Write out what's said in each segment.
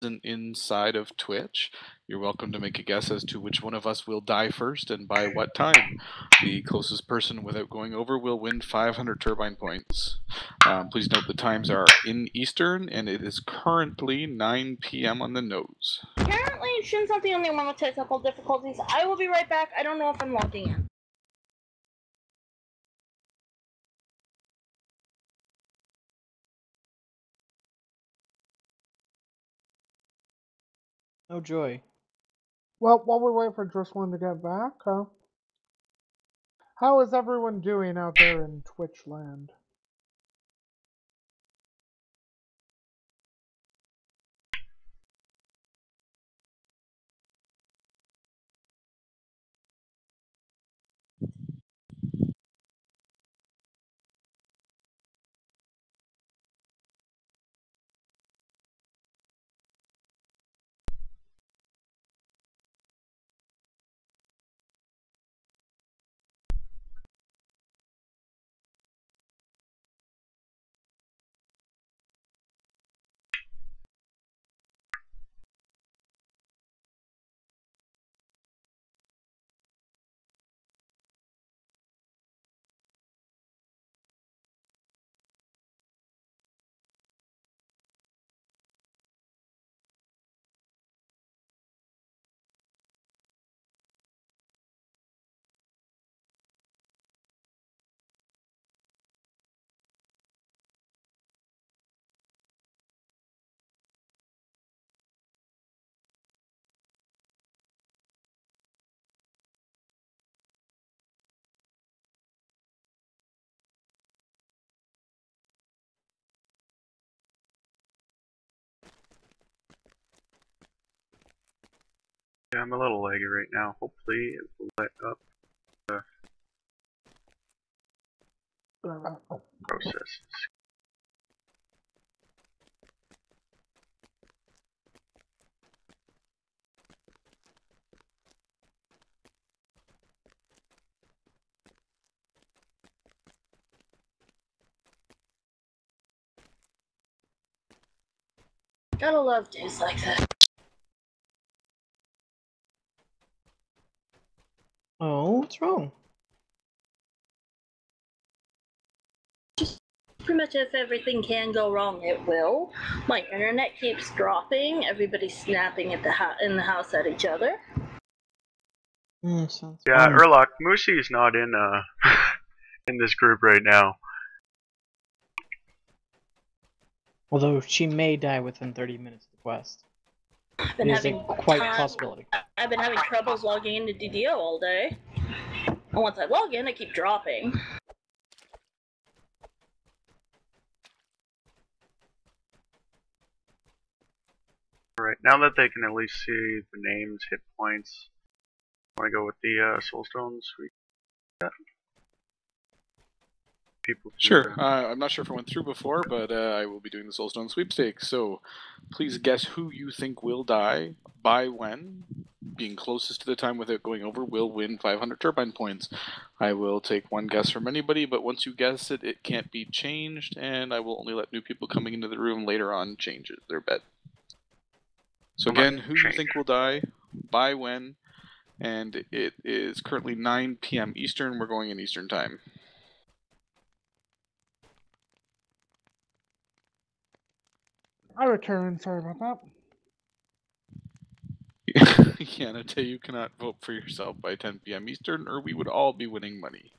inside of Twitch. You're welcome to make a guess as to which one of us will die first and by what time. The closest person without going over will win 500 turbine points. Please note the times are in Eastern, and it is currently 9 p.m. on the nose. Apparently, Shin's not the only one with technical difficulties. I will be right back. I don't know if I'm logging in. Oh joy. Well, while we wait for Jocelyn to get back, how is everyone doing out there in Twitch land? Yeah, I'm a little laggy right now. Hopefully it will let up the processes. Gotta love days like that. Oh, what's wrong? Pretty much if everything can go wrong, it will. My internet keeps dropping. Everybody's snapping at in the house at each other. Sounds Yeah, fun. Urlock, Moosey's not in in this group right now. Although she may die within 30 minutes of the quest. I've been It is having a quite possibility. I've been having troubles logging into DDO all day. And once I log in, I keep dropping. Alright, now that they can at least see the names, hit points, want to go with the soulstones? People Sure. I'm not sure if I went through before, but I will be doing the Soulstone sweepstakes. So please guess who you think will die by when. Being closest to the time without going over will win 500 turbine points. I will take one guess from anybody, but once you guess it, it can't be changed, and I will only let new people coming into the room later on change their bet. So again, who you think will die, by when, and it is currently 9 p.m. Eastern. We're going in Eastern time. I return, sorry about that. Yanate, you cannot vote for yourself by 10 p.m. Eastern, or we would all be winning money.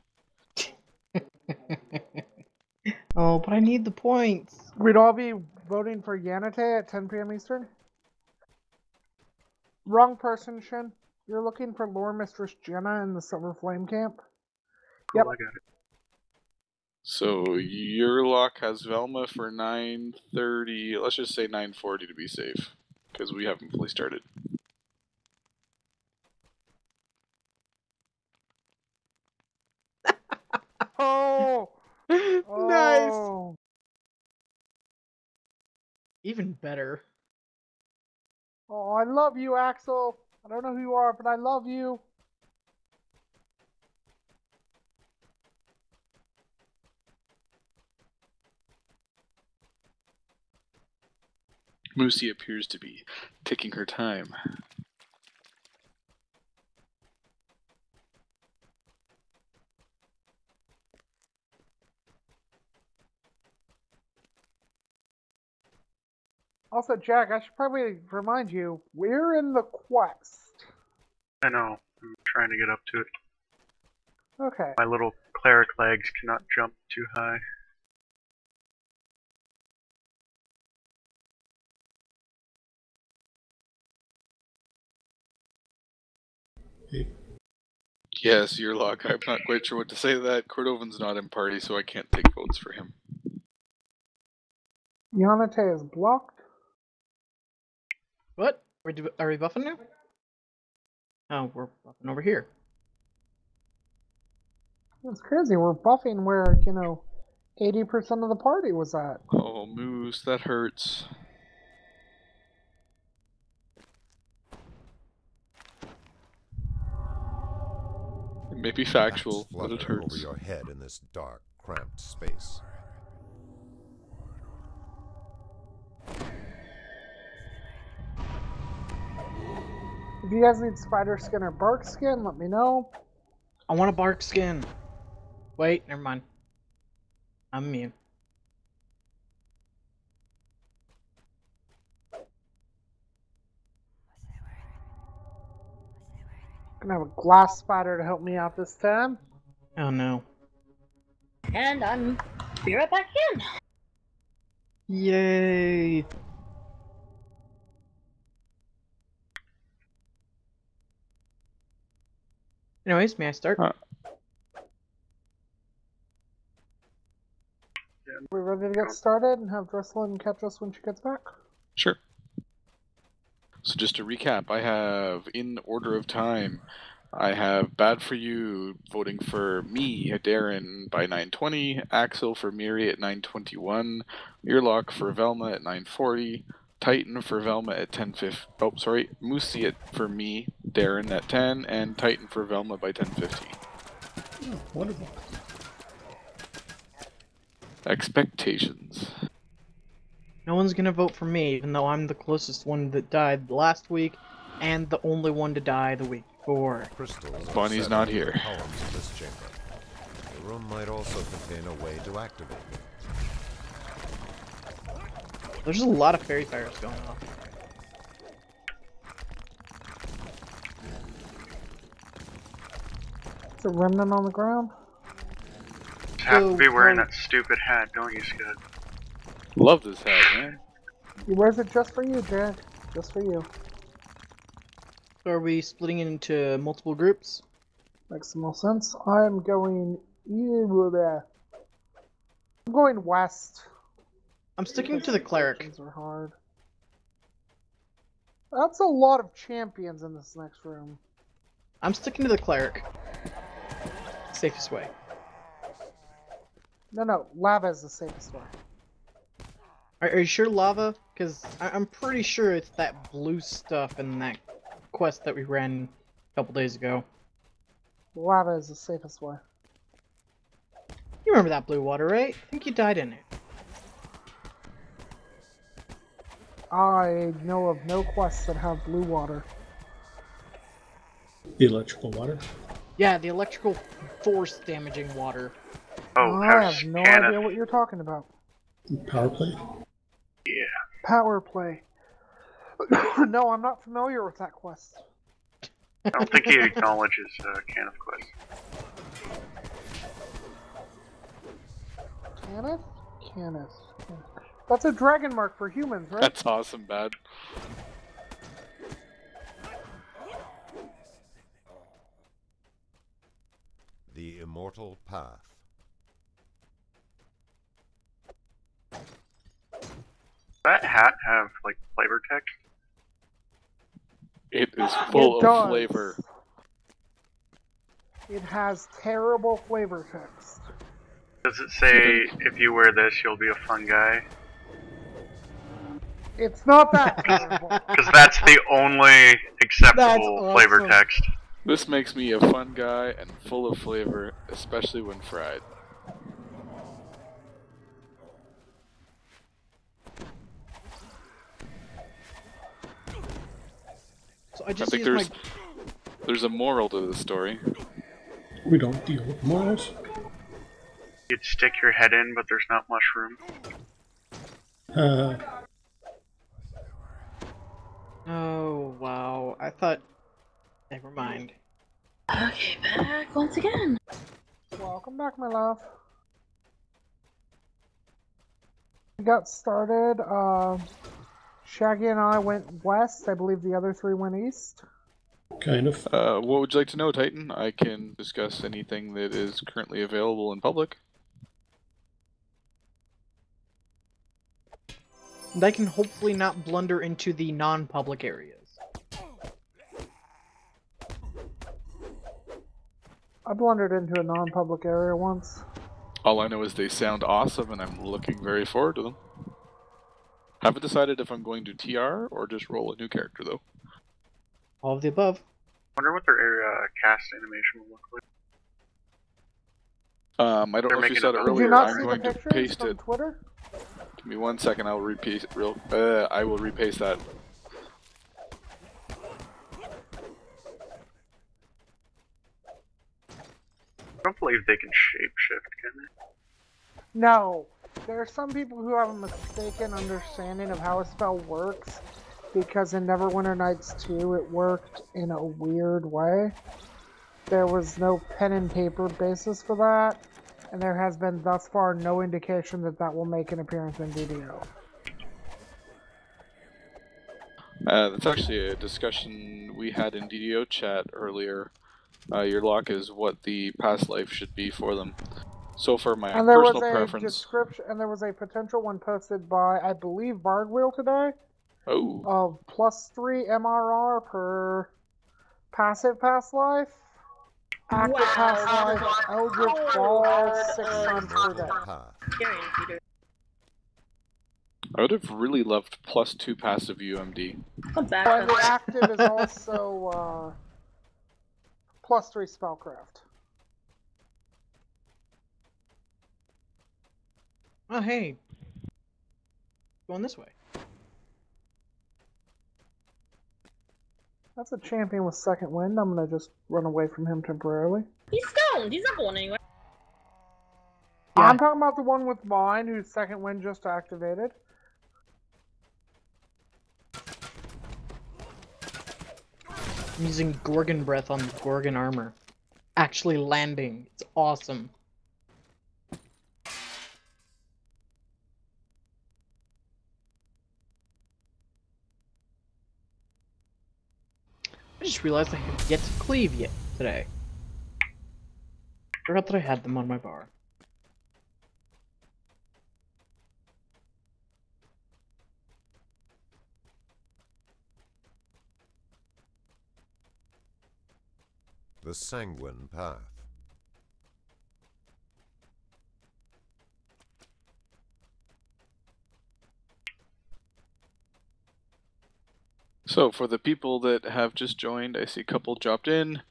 Oh, but I need the points. We'd all be voting for Yanate at 10 p.m. Eastern? Wrong person, Shin. You're looking for Lore Mistress Jenna in the Silver Flame camp? Yep. I got it. So Yurlock has Velma for 9:30. Let's just say 9:40 to be safe, because we haven't fully started. Oh! Nice! Even better. Oh, I love you, Axel. I don't know who you are, but I love you. Moosey appears to be taking her time. Also, Jack, I should probably remind you, we're in the quest. I know. I'm trying to get up to it. Okay. My little cleric legs cannot jump too high. Yes, your luck. I'm not quite sure what to say to that. Cordovan's not in party, so I can't take votes for him. Yanate is blocked. What? Are we buffing now? Oh, we're buffing over here. It's crazy. We're buffing where, 80% of the party was at. Oh, Moose, that hurts. It may be factual, but it hurts. Over your head in this dark, cramped space. If you guys need spider skin or bark skin, let me know. I want a bark skin. Wait, never mind. I'm immune. Gonna have a glass spider to help me out this time. Oh no. And I'm be right back in. Yay! Anyways, may I start? We ready to get started and have Dresslin catch us when she gets back? Sure. So just to recap, I have, in order of time, I have Bad For You voting for me, Darren, by 9:20, Axel for Miri at 9:21, Earlock for Velma at 9:40, Titan for Velma at 10:50. Oh, sorry, Moosey for me, Darren at 10, and Titan for Velma by 10:50. Oh, wonderful. Expectations. No one's gonna vote for me, even though I'm the closest one that died last week, and the only one to die the week before. Crystals are Bonnie's set not in here. the columns of this chamber. The room might also contain a way to activate them. There's a lot of fairy fires going on. Is it remnant on the ground? You have to be wearing Oh. that stupid hat, don't you, Scud? Love this hat, man. He wears it just for you, Jack. Just for you. So are we splitting it into multiple groups? Makes the most sense. I'm going there. I'm going west. I'm sticking to the cleric. Directions are hard. That's a lot of champions in this next room. I'm sticking to the cleric. Safest way. No, lava is the safest way. Are you sure lava? Because I'm pretty sure it's that blue stuff in that quest that we ran a couple days ago. Lava is the safest way. You remember that blue water, right? I think you died in it. I know of no quests that have blue water. The electrical water. Yeah, the electrical force damaging water. Oh, I how's have no Canna? idea what you're talking about. Power play. Yeah. Power play. No, I'm not familiar with that quest. I don't think he acknowledges Kenneth quest. Kenneth? Kenneth. That's a dragon mark for humans, right? That's awesome, Bad. The immortal path. That hat have like flavor text? It is full It of does. flavor. It has terrible flavor text. Does it say if you wear this you'll be a fun guy? It's not that terrible. Because that's the only acceptable That's flavor awesome. text. This makes me a fun guy and full of flavor, especially when fried. So I I just think used there's a moral to this story. We don't deal with morals. You'd stick your head in, but there's not much room. Oh, wow. I thought... Never mind. Okay, back once again. Welcome back, my love. We got started. Shaggy and I went west. I believe the other three went east. Kind of. What would you like to know, Titan? I can discuss anything that is currently available in public. And I can hopefully not blunder into the non-public areas. I blundered into a non-public area once. All I know is they sound awesome, and I'm looking very forward to them. Haven't decided if I'm going to TR or just roll a new character, though. All of the above. Wonder what their cast animation will look like. I don't They're know if you making saw it a- Did you earlier. not I'm see the going to pictures paste from it. Twitter? Give me 1 second. I'll repaste it real. I will repaste that. I don't believe they can shapeshift, can they? No. There are some people who have a mistaken understanding of how a spell works, because in Neverwinter Nights 2 it worked in a weird way. There was no pen and paper basis for that, and there has been thus far no indication that that will make an appearance in DDO. That's actually a discussion we had in DDO chat earlier. Your lock is what the past life should be for them. So for my And there was personal a preference. description, and there was a potential one posted by, I believe, Bardwheel today, Oh, of +3 MRR per passive past life, active Wow, past that is life, a Eldritch power Ball word. 6 times per day. Path. Carrying Peter. I would have really loved +2 passive UMD. I'm back. And the active is also +3 spellcraft. Oh, hey. Going this way. That's a champion with second wind. I'm gonna just run away from him temporarily. He's stoned. He's not going anywhere. Yeah. I'm talking about the one with mine, whose second wind just activated. I'm using Gorgon Breath on Gorgon armor. Actually landing. It's awesome. I just realized I have yet to cleave yet today. Forgot that I had them on my bar. The Sanguine Path. So for the people that have just joined, I see a couple dropped in.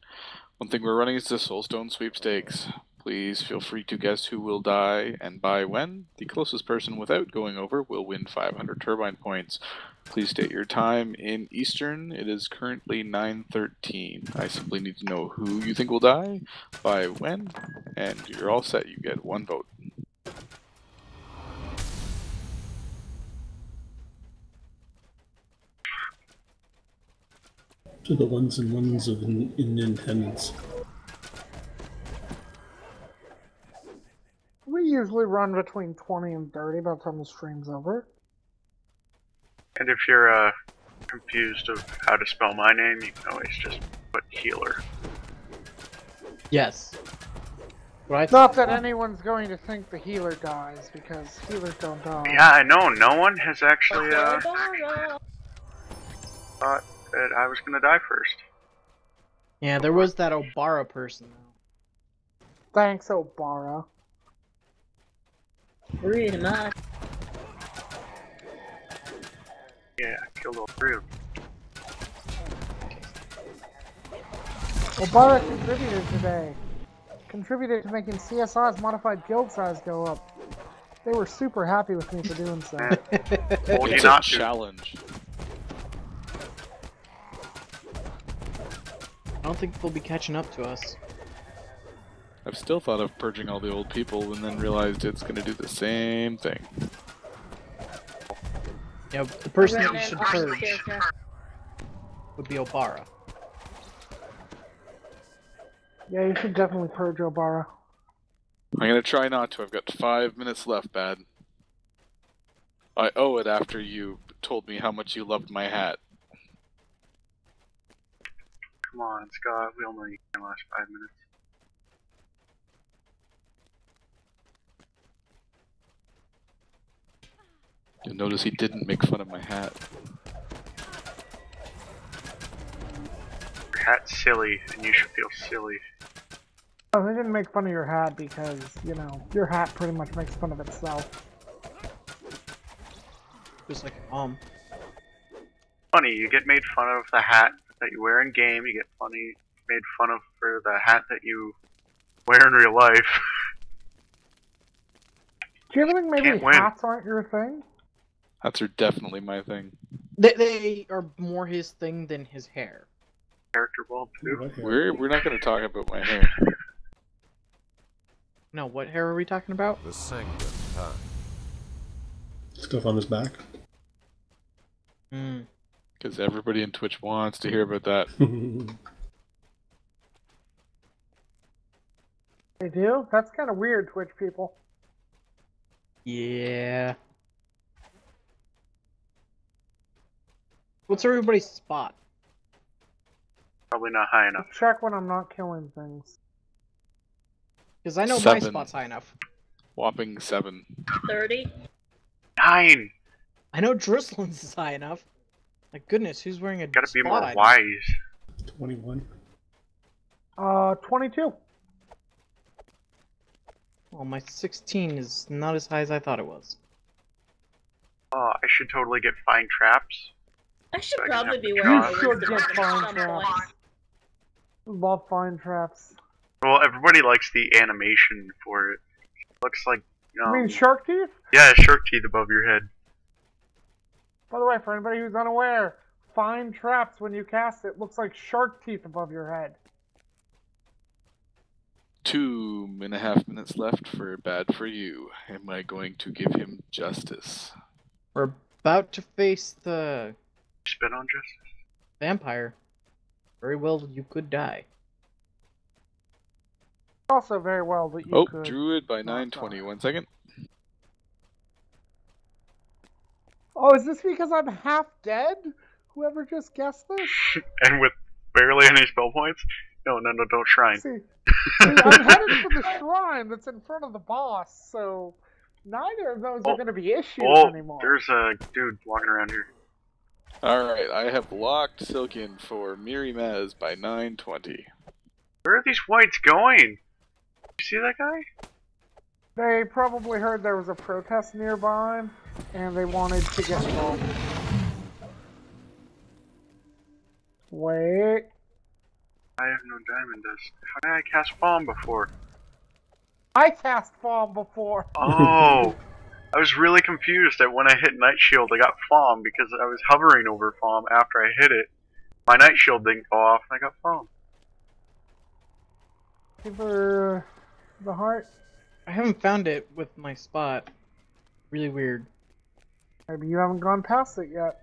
One thing we're running is the Soulstone Sweepstakes. Please feel free to guess who will die and by when. The closest person without going over will win 500 turbine points. Please state your time in Eastern. It is currently 9:13. I simply need to know who you think will die, by when, and you're all set. You get 1 vote. To the ones and ones of in attendance. We usually run between 20 and 30 by the time the stream's over. And if you're confused of how to spell my name, you can always just put healer. Yes. Right? Not that anyone's going to think the healer dies, because healers don't die. Yeah, I know. No one has actually Barbara. thought that I was gonna die first. Yeah, there was that Obara person though. Thanks, Obara. Pretty much. Yeah, I killed all 3 of them. Obara contributed today. Contributed to making CSI's modified guild size go up. They were super happy with me for doing so. Told you It's not a to. challenge. don't think they'll be catching up to us. I've still thought of purging all the old people and then realized it's going to do the same thing. Yeah, the person that you Ran should off the purge stairs now. would be Obara. Yeah, you should definitely purge Obara. I'm going to try not to. I've got 5 minutes left, Bad. I owe it after you told me how much you loved my hat. Come on, Scott. We all know you can't last 5 minutes. You'll notice he didn't make fun of my hat. Your hat's silly, and you should feel silly. Oh, they didn't make fun of your hat because, you know, your hat pretty much makes fun of itself. Just like Funny, you get made fun of the hat that you wear in game. You get made fun of for the hat that you wear in real life. Do you ever think maybe Can't win. hats aren't your thing? Hats are definitely my thing. they are more his thing than his hair. Character ball too. What hair? We're not going to talk about my hair. No, what hair are we talking about? The sanguine path. Stuff on his back. Hmm. Because everybody in Twitch wants to hear about that. They do? That's kind of weird, Twitch people. Yeah. What's everybody's spot? Probably not high enough. Check when I'm not killing things. Because I know my 7. spot's high enough. Whopping 7. 30. 9! I know Druslin's is high enough. My goodness, who's wearing a Gotta be spot more item? wise. 21. 22. Well, my 16 is not as high as I thought it was. Oh, I should totally get fine traps. I should I can probably have be the wearing shot. a You wisdom should get at fine some traps. point. Love fine traps. Well, everybody likes the animation for it. Looks like, I mean, shark teeth? yeah, shark teeth above your head. By the way, for anybody who's unaware, fine traps, when you cast it, looks like shark teeth above your head. 2.5 minutes left for Bad for You. Am I going to give him justice? We're about to face the Spit on justice. vampire. Very well, you could die. Also, very well that you Oh, could. Druid by not 9:20. die. 1 second. Oh, is this because I'm half dead? Whoever just guessed this? And with barely any spell points? No, don't shrine. See, I'm headed for the shrine that's in front of the boss, so neither of those are going to be issues anymore. There's a dude walking around here. Alright, I have locked Silken for Miri Mez by 9:20. Where are these whites going? You see that guy? They probably heard there was a protest nearby, and they wanted to get involved. Wait. I have no diamond dust. How did I cast Falm before? I cast Falm before. Oh! I was really confused that when I hit Night Shield, I got Falm because I was hovering over Falm after I hit it. My Night Shield didn't go off, and I got Falm. Give her the heart. I haven't found it with my spot. Really weird. Maybe you haven't gone past it yet.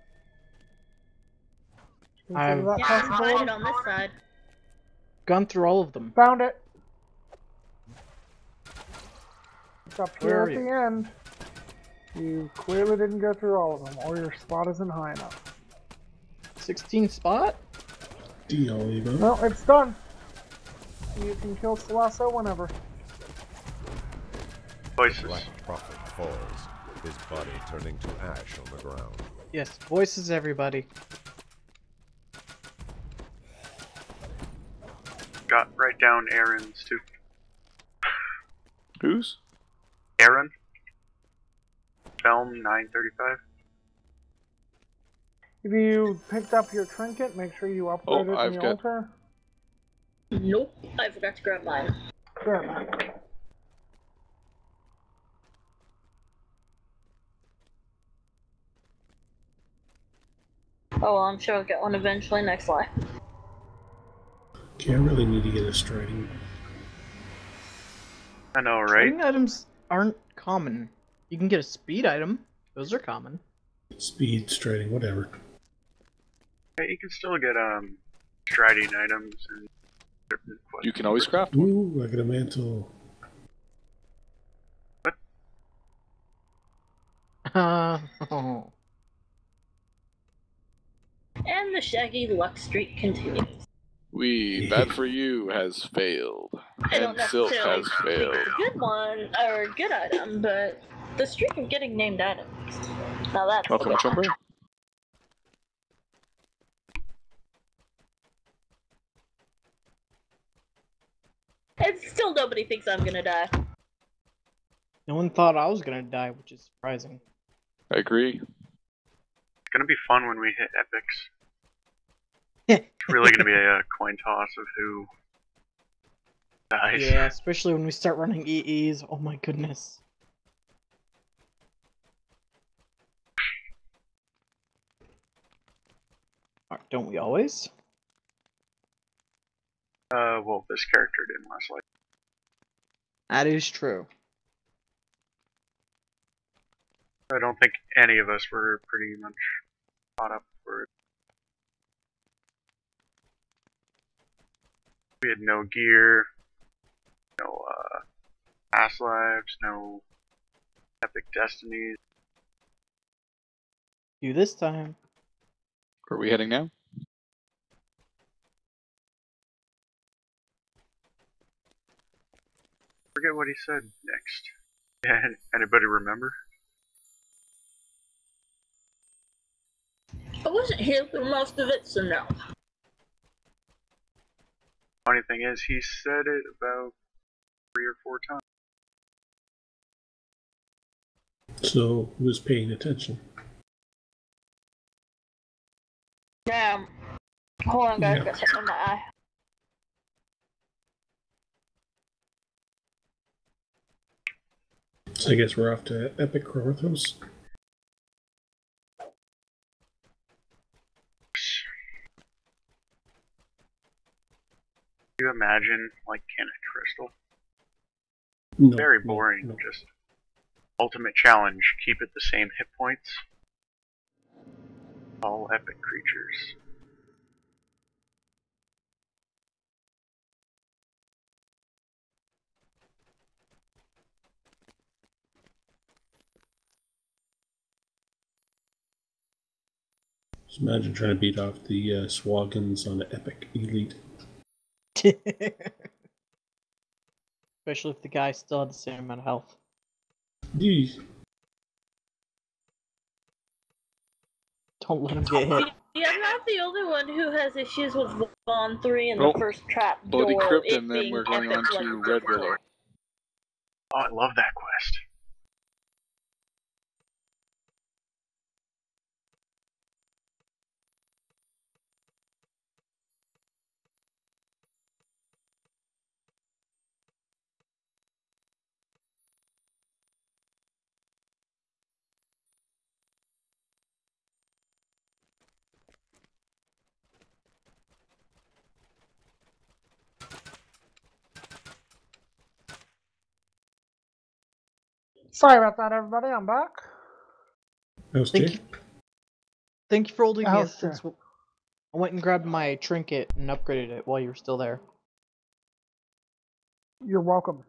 I've- Consider that Yeah, I can possibility? find it on this side. Gone through all of them. Found it. It's up Where here are at you? the end. You clearly didn't go through all of them, or your spot isn't high enough. 16 spot? Deal, Eva. No, it's done. You can kill Colosso whenever. Voices. Black Prophet falls, his body turning to ash on the ground. Yes, voices everybody. Got right down Aaron's too. Whose? Aaron? Film 935. If you picked up your trinket, make sure you upgrade it I've in the got- altar. Nope, I forgot to grab mine. There, man. Oh well, I'm sure I'll get one eventually next life. Okay, I really need to get a striding. I know, right? Trading items aren't common. You can get a speed item. Those are common. Speed, striding, whatever. Yeah, you can still get striding items and certain quests. You can always craft one. Ooh, I got a mantle. Oh. And the Shaggy luck streak continues. Bad for you has failed. I don't And Silk necessarily has think failed. it's a good one or a good item, but the streak of getting named items. Now that's Welcome, the Chumber. And still nobody thinks I'm gonna die. No one thought I was gonna die, which is surprising. I agree. It's gonna be fun when we hit epics. It's really gonna be a coin toss of who dies. Yeah, especially when we start running EEs. Oh my goodness. Don't we always? Well, this character didn't last like. That is true. I don't think any of us were pretty much caught up for it. We had no gear, no past lives, no epic destinies. You this time. Where are we heading now? Forget what he said next. Yeah, anybody remember? I wasn't here for most of it, so no. Funny thing is, he said it about 3 or 4 times. So, who was paying attention? Damn. Hold on, guys. Yeah. Got something in my eye. So I guess we're off to Epic Chromathos. Can you imagine, like, Can of Crystal? No, Very no, boring, no. just ultimate challenge, keep it the same hit points. All epic creatures. Just imagine trying to beat off the Swagons on the Epic Elite. Especially if the guy still had the same amount of health. Yee. Don't let him get hit. Yeah, I'm not the only one who has issues with Vaughn 3 and Oh, the first trap Bloody door. Crypt, it and then being we're going epic on like to a Red door. Willow. Oh, I love that quest. Sorry about that, everybody. I'm back. How's Thank Jay? you. Thank you for holding me. How's Since Jay? I went and grabbed my trinket and upgraded it while you were still there. You're welcome.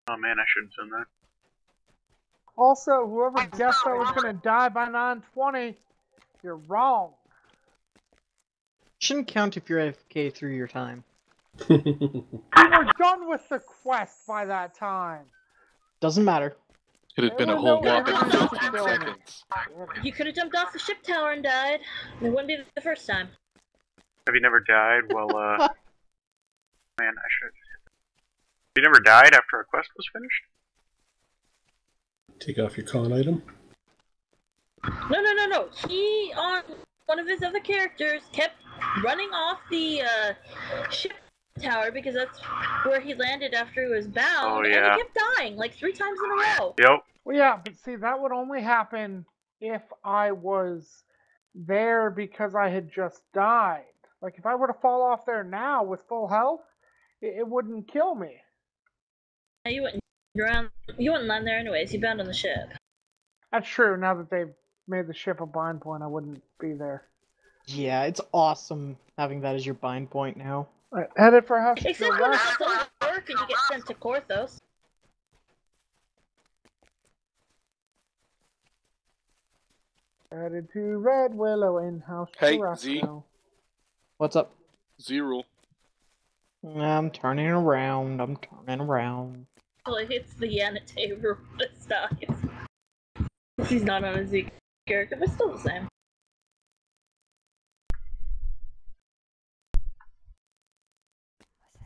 Oh man, I shouldn't have done that. Also, whoever guessed I was gonna die by 9:20, you're wrong. Shouldn't count if you're AFK through your time. We were done with the quest by that time. Doesn't matter. It had been a Oh, whole no, whopping everyone 15 else is doing it. seconds. You could have jumped off the ship tower and died. It wouldn't be the first time. Have you never died? Well, man, I should. You never died after a quest was finished? Take off your con item. No. He, on one of his other characters, kept running off the ship tower because that's where he landed after he was bound. Oh, And yeah. he kept dying like 3 times in a row. Yep. Well, yeah, but see, that would only happen if I was there because I had just died. Like, if I were to fall off there now with full health, it wouldn't kill me. You wouldn't drown. You wouldn't land there anyways. You bound on the ship. That's true. Now that they've made the ship a bind point, I wouldn't be there. Yeah, it's awesome having that as your bind point now. Right, headed for Husky. Except when that doesn't work and you get sent to Korthos. Headed to Red Willow in-house. Hey, Z. What's up? Zero. I'm turning around. I'm turning around. Like, it's the Yanate rule this dies. He's not on a Z character, but still the same.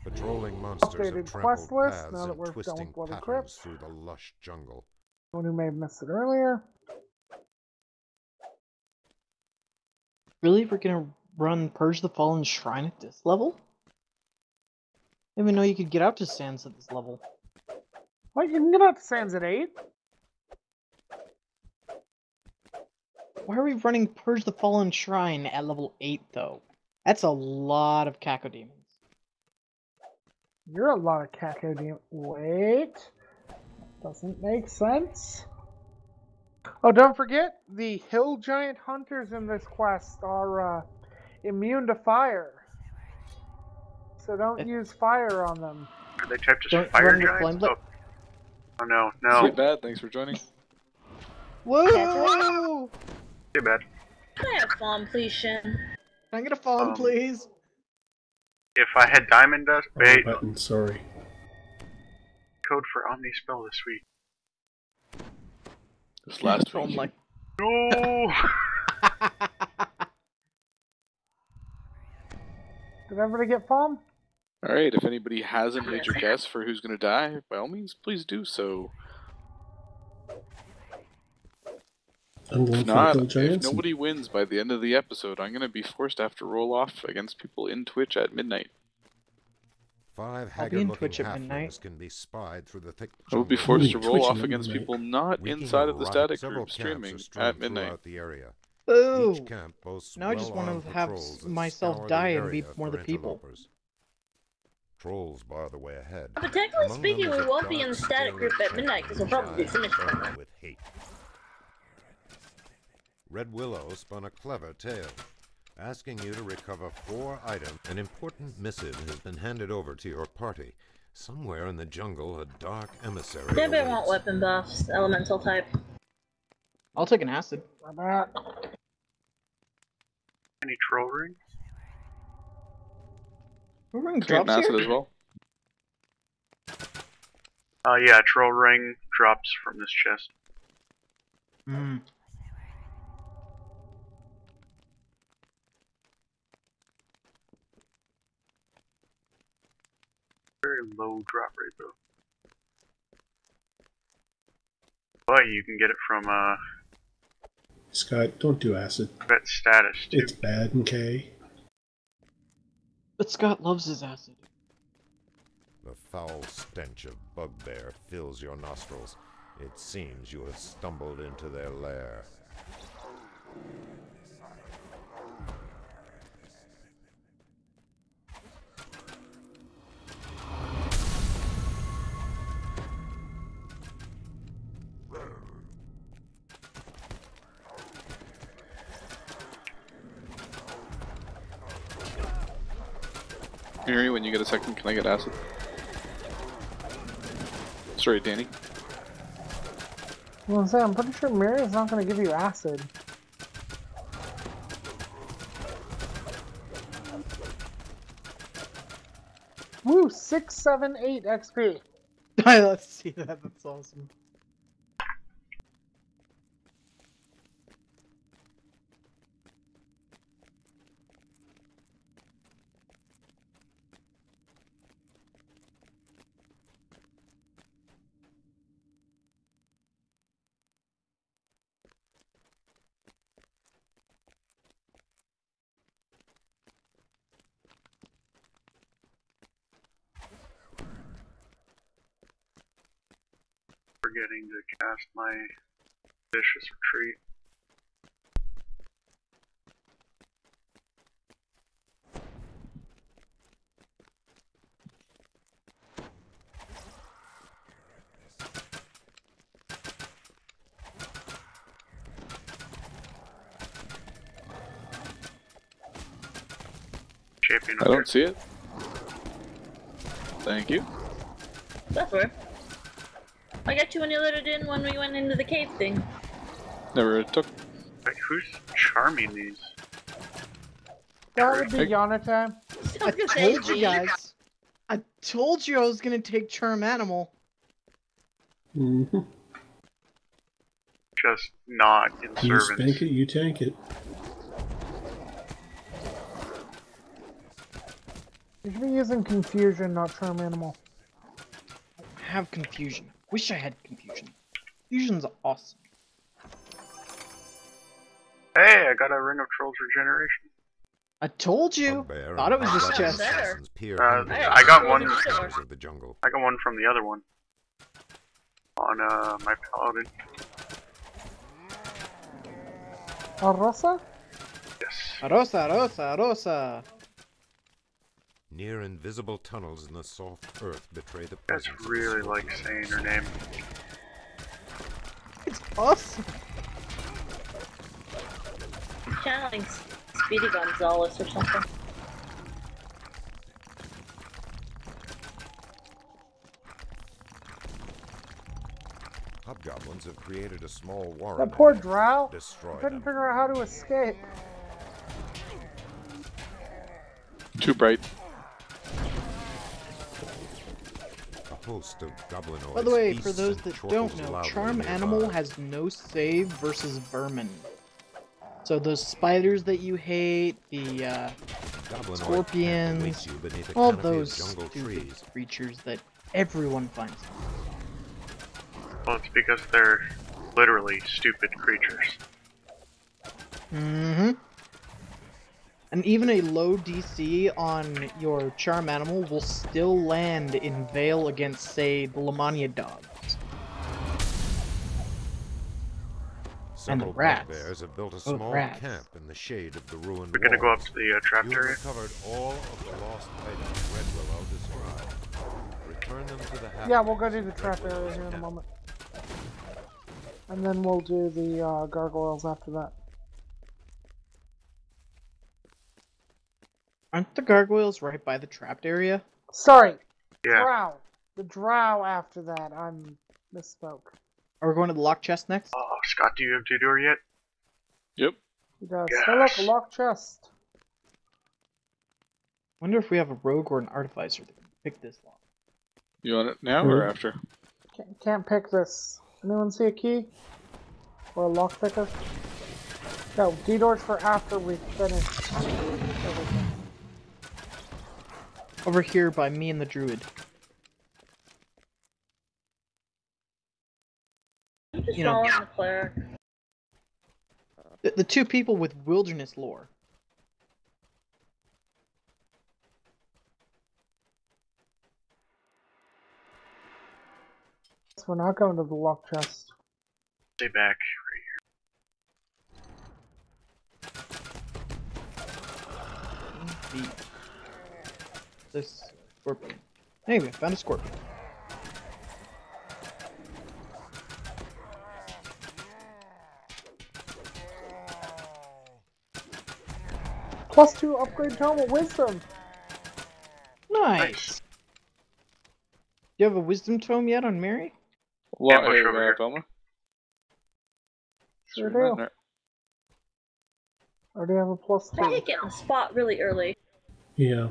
Patrolling monsters Updated have quest trampled list, paths now that and we're done with twisting Bloody patterns Crypt. through the lush jungle. One who may have missed it earlier. Really? We're gonna run Purge the Fallen Shrine at this level? I didn't even know you could get out to Sands at this level. What? You can get out to Sands at 8? Why are we running Purge the Fallen Shrine at level 8, though? That's a lot of Cacodemons. You're a lot of Cacodemon. Wait. Doesn't make sense. Oh, don't forget, the hill giant hunters in this quest are immune to fire. So don't use fire on them. Are they typed as Don't fire run your giants? flame Oh no, no. Sweet bad, thanks for joining. Whoa! Too bad. Can I have Fawn, please, Shin? Can I get a fawn, please? If I had diamond dust, Wrong wait, button, sorry. code for Omni spell this week. This last Oh week. my. No. Did everybody get Palm? Alright, if anybody has a major guess for who's going to die, by all means, please do so. I'm going If for not, Hill if Giants. nobody wins by the end of the episode, I'm going to be forced to have to roll off against people in Twitch at midnight. 5 I'll be in haggard-looking Twitch at midnight. halflings can be spied through the thick I will be jungle. forced to Ooh, roll Twitch off at against midnight. people not Wreaking inside of the havoc, static several group camps streaming are strung at midnight. throughout the area. Boo! Each camp boasts Now I just want well-armed to have patrols that myself scour die the and be area more for the people. interlopers. Trolls bar the way ahead. But technically Among speaking, them is we a won't be in dark, the static scary group at midnight because we'll probably be giant finished by burning then. with hate. Red Willow spun a clever tale, asking you to recover 4 items. An important missive has been handed over to your party. Somewhere in the jungle, a dark emissary Anybody want awaits. weapon buffs, elemental type? I'll take an acid. Any troll rings? We're running Can I get drops an acid here? as well? Yeah, troll ring drops from this chest. Hmm. Very low drop rate though. But you can get it from Scott, don't do acid. vet status too. It's bad in K. But Scott loves his acid. The foul stench of bugbear fills your nostrils. It seems you have stumbled into their lair. Mary, when you get a second, can I get acid? Sorry, Danny. I was gonna say, I'm pretty sure Miriam's not gonna give you acid. Woo! 678 XP. Let's see that. That's awesome. Forgetting to cast my vicious retreat. champion I up here. don't see it. Thank you. That's where. I got you when you let it in when we went into the cave thing. Never took. Wait, who's charming these? That would be Hey. Yonatan. I I was gonna say, told you G. guys. I told you I was gonna take Charm Animal. Mm-hmm. Just not in You servants. spank it, you tank it. You should be using Confusion, not Charm Animal. I have Confusion. Wish I had Confusion. Confusion's awesome. Hey, I got a Ring of Trolls regeneration. I told you. Bugbear Thought it and was just hobgoblin chest. assassins peer Uh, hungrily I got into one. the corners of the jungle. I got one from the other one. On my paladin. Rosa? Yes. Rosa, Rosa, Rosa. Near invisible tunnels in the soft earth betray the That's presence really of a like saying her name. It's awesome. Channeling Speedy Gonzalez or something. Hobgoblins have created a small warren. That poor and drow destroyed couldn't them. figure out how to escape. Too bright. A host of goblinoids. By the way, beasts for those and that chortles don't know, loudly Charm nearby. Animal has no save versus vermin. So those spiders that you hate, the Goblinoid camp scorpions, awaits you beneath a all canopy of those jungle stupid trees. creatures that everyone finds. Well, it's because they're literally stupid creatures. Mm-hmm. And even a low DC on your Charm Animal will still land in Veil against, say, the Lamania dogs. And the Several rats. bugbears have built a Oh, small rats. camp in the shade of the ruined We're gonna go up walls. to the trapped You have area. recovered all of the lost items Red Willow described. Return them to the half. Yeah, we'll go do the trap area here in a moment. And then we'll do the gargoyles after that. Aren't the gargoyles right by the trapped area? Sorry, Yeah. drow. The drow after that. I'm misspoke. Are we going to the lock chest next? Oh, Scott, do you have Tudor yet? Yep. He does. Yes. Hey, look, a locked chest. Wonder if we have a rogue or an artificer that can pick this lock. You want it now or after? Can't pick this. Anyone see a key? Or a lock picker? No, D-doors for after we finish everything. Over here by me and the druid. I'm just You know- following the cleric. The two people with wilderness lore. So we're not going to the lock chest. Stay back. The... This scorpion. Anyway, I found a scorpion. +2 upgrade Tome of Wisdom. Nice. Do you have a wisdom tome yet on Mary? Well, Ambush hey, over here. Velma. Sure Sweet man do. there. Already have a I +2. did get in the spot really early. Yeah.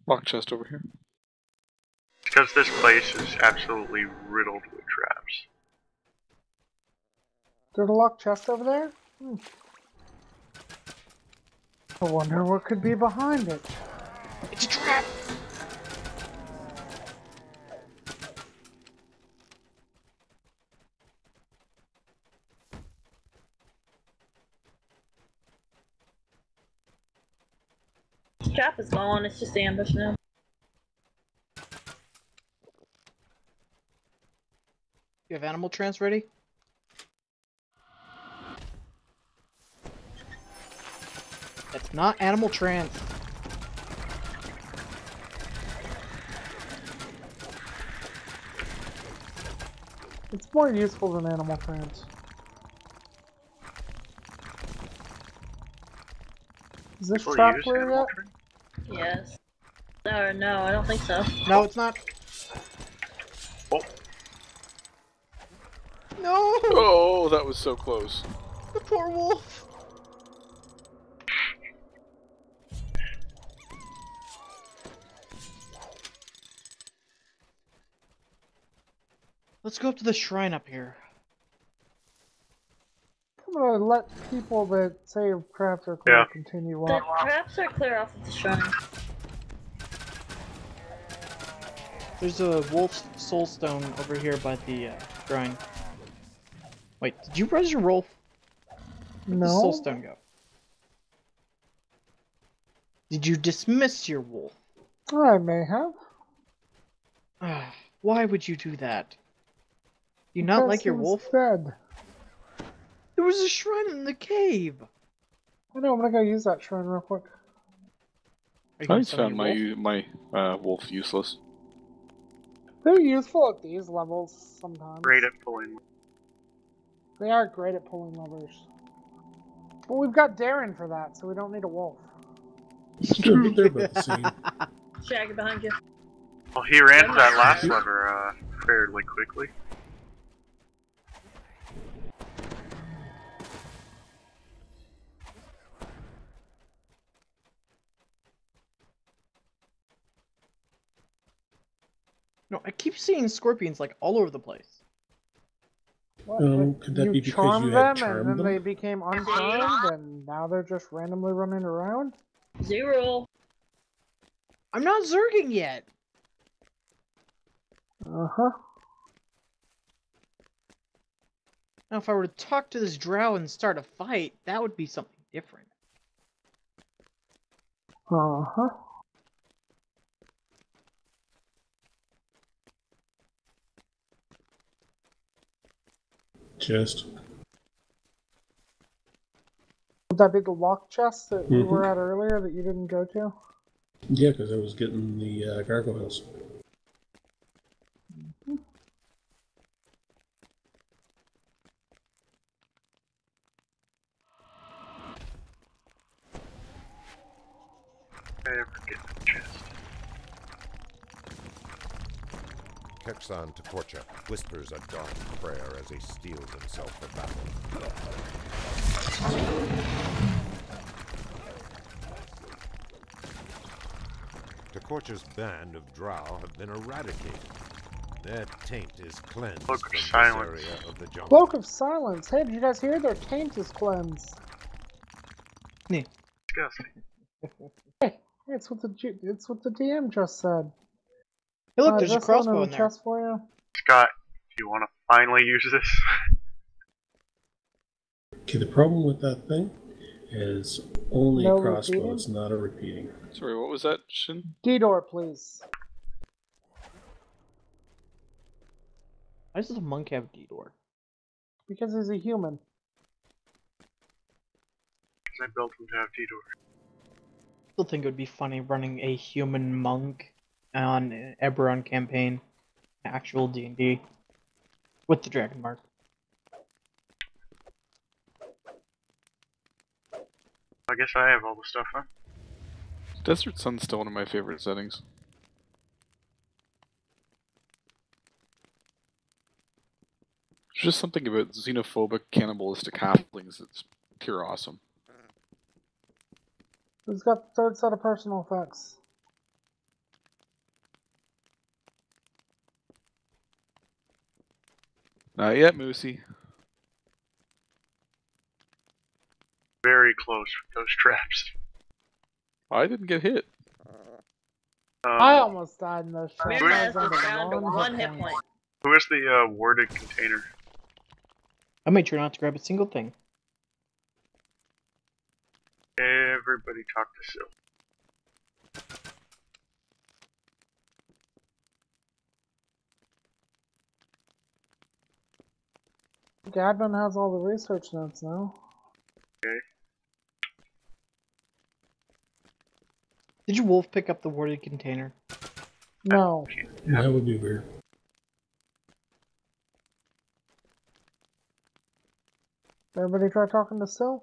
Lock chest over here. Because this place is absolutely riddled with traps. There's a locked chest over there? I wonder what could be behind it. It's a trap! This trap is gone, it's just ambush now. You have animal trance ready? That's not animal trance. It's more useful than animal trance. Is this People trap use clear animal yet? training? Yes. Or no, I don't think so. No, it's not. Oh. No! Oh, that was so close. The poor wolf! Let's go up to the shrine up here. I'm gonna let people that say traps are clear Yeah. continue The on. traps are clear off of the shrine. There's a wolf soul stone over here by the shrine. Wait, did you res your wolf? Where'd the soul No? stone go? Did you dismiss your wolf? I may have. Why would you do that? Do you not like your Because wolf? he's dead. There was a shrine in the cave! I know, I'm gonna go use that shrine real quick. Are you I gonna just summon found your wolf? my wolf useless. They're useful at these levels sometimes. Great at pulling. They are great at pulling levers. But we've got Darren for that, so we don't need a wolf. It's true. They're about the same. Shaggy behind you. Well, he ran to that last lever fairly quickly. No, I keep seeing scorpions like all over the place. What? Could that you be because charmed you had them and charmed then them? they became uncharmed and now they're just randomly running around? 0. I'm not zerging yet! Uh-huh. Now, if I were to talk to this drow and start a fight, that would be something different. Uh-huh. Chest. Would that be the lock chest that we Mhm. were at earlier that you didn't go to? Yeah, because I was getting the gargoyles. I ever get the chest. Kexan Tekorcha whispers a dark prayer as he steels himself for battle. Tekorcha's band of drow have been eradicated. Their taint is cleansed Cloak from of this silence. area of the jungle. Cloak of Silence. Hey, did you guys hear? Their taint is cleansed. Disgusting. Hey, it's what the DM just said. Hey look, there's is a this one crossbow the in there. chest for you? Scott, do you want to finally use this? Okay, the problem with that thing is only No a crossbow. repeating? It's not a repeating. Sorry, what was that, Shin? D-door, please. Why does the monk have D-door? Because he's a human. Because I built him to have T-door. I still think it would be funny running a human monk on an Eberron campaign, actual D&D, with the dragon mark. I guess I have all the stuff, huh? Desert Sun's still one of my favorite settings. There's just something about xenophobic, cannibalistic halflings that's pure awesome. Who's got the third set of personal effects? Not yet, Moosey. Very close with those traps. I didn't get hit. I almost died in those traps. Mirror I has was is under down to 1 hit point. Who is the worded container? I made sure not to grab a single thing. Everybody talk to Sil. Gadman has all the research notes now. Okay. Did your wolf pick up the warded container? No. That would be weird. Everybody try talking to Sil?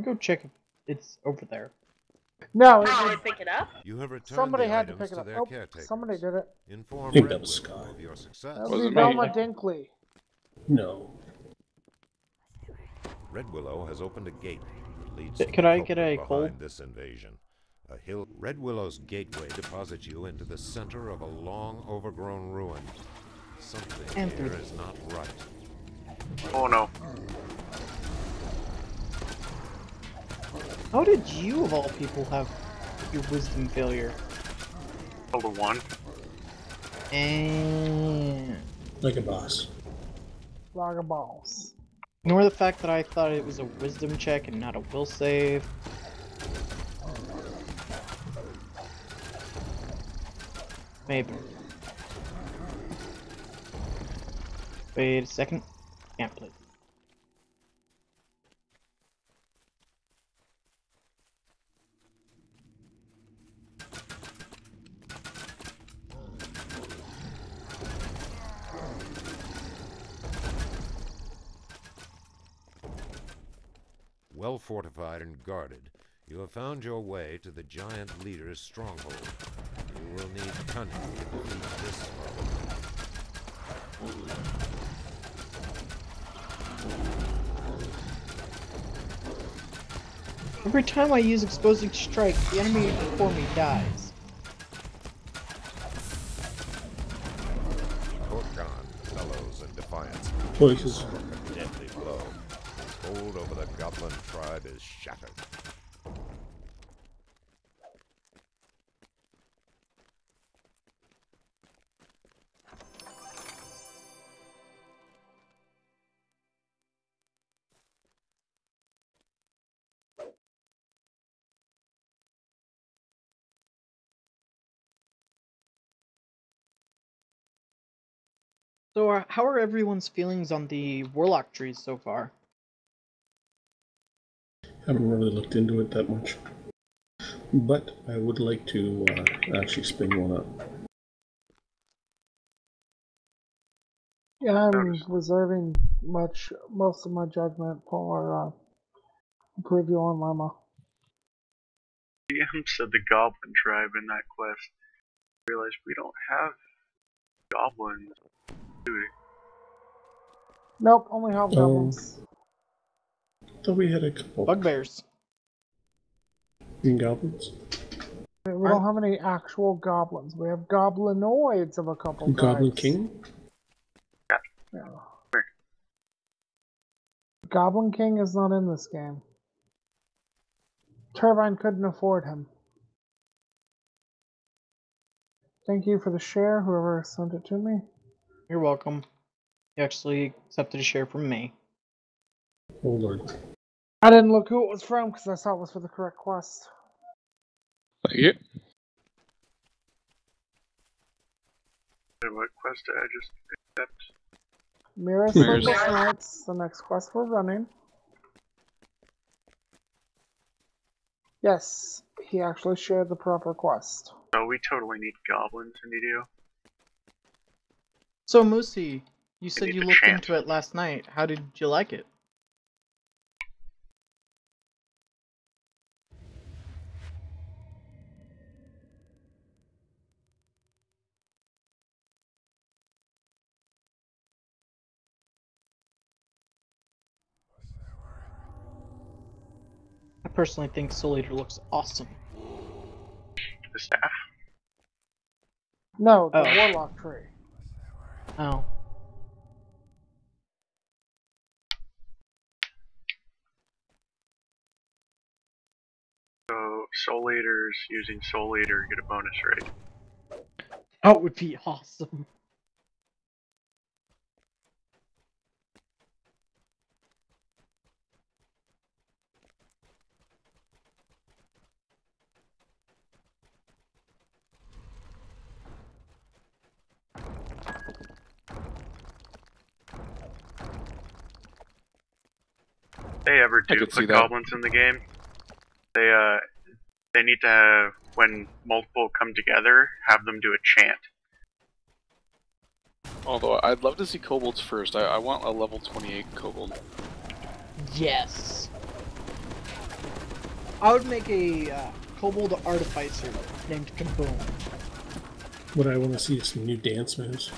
Go check if it's over there. No, it Did was, you pick it up? You have returned somebody the had to items pick it to up. their Oh, caretakers. somebody did it. Inform I think Red that was Willow Scott. of your success. That would Wasn't be me. Velma Dinkley. No. Red Willow has opened a gate that leads Could to the I get culprit a behind cold? this invasion. A hill. Red Willow's gateway deposits you into the center of a long, overgrown ruin. Something And here through. is not right. Oh no. How did you, of all people, have your wisdom failure? Rolled a 1. And Like a boss. Log of balls. ignore the fact that I thought it was a wisdom check and not a will save. Maybe. Wait a second. Can't play. Well fortified and guarded, you have found your way to the giant leader's stronghold. You will need cunning to defeat this foe. Every time I use exposing strike, the enemy before me dies. Korkan bellows in defiance. Voices. Struck a deadly blow. His hold over the goblin tribe is shattered. So, how are everyone's feelings on the warlock trees so far? Haven't really looked into it that much. But I would like to actually spin one up. Yeah, I'm reserving most of my judgment for preview on Llama. DM said the goblin tribe in that quest. Realized we don't have goblins, do we? Nope, only hobgoblins. Thought we had a couple Bugbears. green goblins. We don't have any actual goblins. We have goblinoids of a couple Goblin types. King? Yeah. Where? Goblin King is not in this game. Turbine couldn't afford him. Thank you for the share, whoever sent it to me. You're welcome. You actually accepted a share from me. Oh lord. I didn't look who it was from because I saw it was for the correct quest. Thank you. And what quest did I just accept? Mirror Mirrors. Sleepless Nights, the next quest we're running. Yes, he actually shared the proper quest. So we totally need goblins in EDO. So, Moosey, you said need you the looked chant. into it last night. How did you like it? I personally think Soul Eater looks awesome. The staff. No, the Oh. Warlock tree. Oh. So Soul Eaters using Soul Eater get a bonus rate. That would be awesome. If they ever I do could see put that. goblins in the game, they need to have, when multiple come together, have them do a chant. Although I'd love to see kobolds first. I want a level 28 kobold. Yes. I would make a kobold artificer named Kaboom. What I want to see is some new dance moves.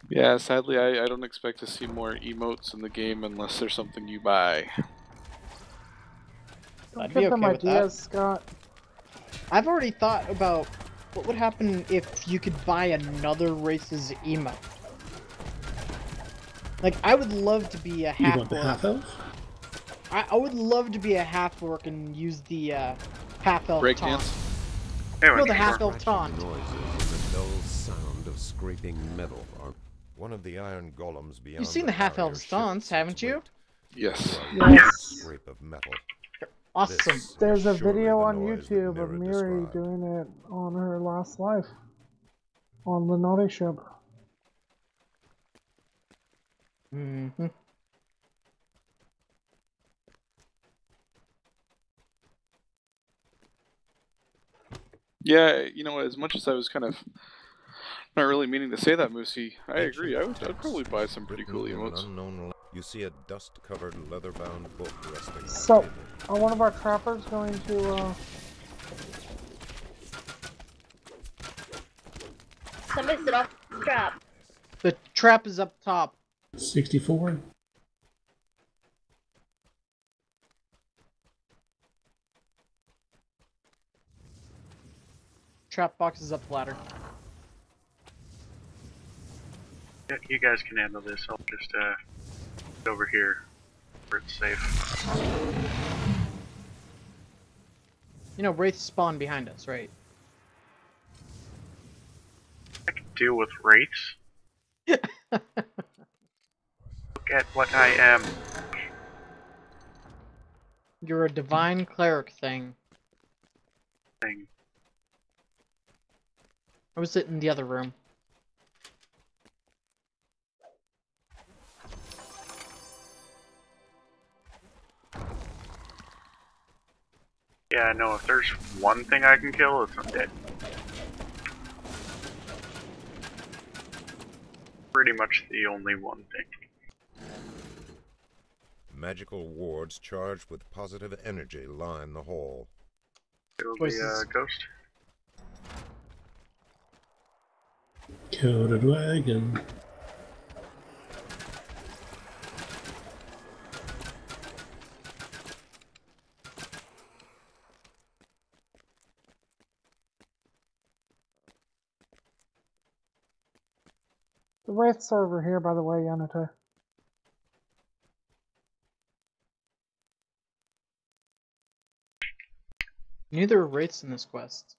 Yeah, sadly, I don't expect to see more emotes in the game unless there's something you buy. I'd Give be them okay with that. ideas, Scott. I've already thought about what would happen if you could buy another race's emote. Like, I would love to be a You half want the orc. half-elf? I would love to be a half orc and use the half-elf taunt. Breakdance? Anyway, No, the sure. half-elf taunt. Noises and the dull sound of scraping metal are one of the iron golems beyond. You've seen the half-elf's taunts, haven't you? Yes. Yes. Scrape of metal. Awesome. This is There's a surely video the on noise that YouTube of Mira Miri described. doing it on her last life. On the naughty ship. Mm-hmm. Yeah, you know, as much as I was kind of not really meaning to say that, Moosey, I agree. I'd probably buy some pretty cool Written in an emotes. unknown you see a dust-covered, leather-bound book resting on the So, table. are one of our trappers going to, Somebody set off the trap. The trap is up top. 64? Trap box is up the ladder. Yeah, you guys can handle this. I'll just get over here where it's safe. You know, wraiths spawn behind us, right? I can deal with wraiths. Look at what I am. You're a divine cleric thing. Thing. I was it in the other room. Yeah, no, if there's one thing I can kill, it's undead. Pretty much the only one thing. Magical wards charged with positive energy line the hall. Kill the Voices. ghost. Coated wagon. the wraiths are over here, by the way, Yanata. Neither are wraiths in this quest.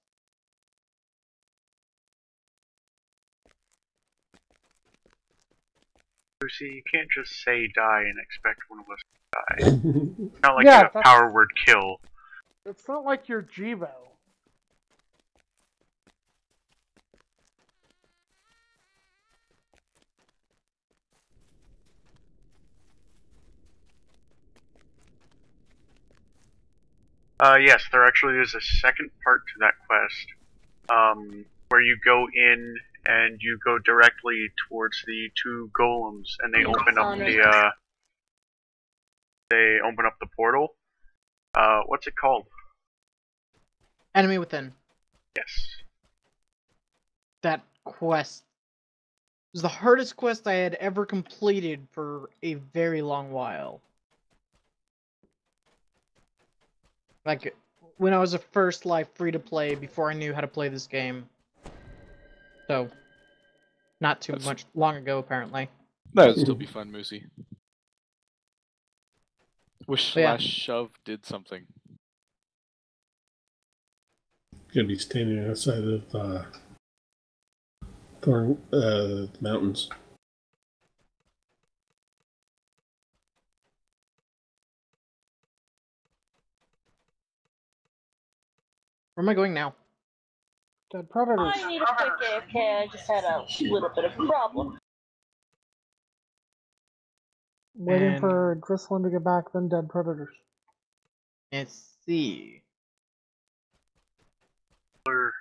Lucy, you can't just say die and expect one of us to die. It's not like Yeah, you have that's- power word kill. It's not like you're Jivo. Yes, there actually is a second part to that quest, where you go in and you go directly towards the two golems, and they Yes, open up Honor. they open up the portal. What's it called? Enemy Within. Yes. That quest was the hardest quest I had ever completed for a very long while. Like, when I was a first live free-to-play before I knew how to play this game. So, not too much long ago, apparently. That would still be fun, Moosey. Wish Yeah. slash shove did something. Gonna be standing outside of Thorn mountains. Where am I going now? Dead predators. I need a quick AFK. I just had a little bit of a problem. Waiting And- for Gristlin to get back, then dead predators. Let's see. Or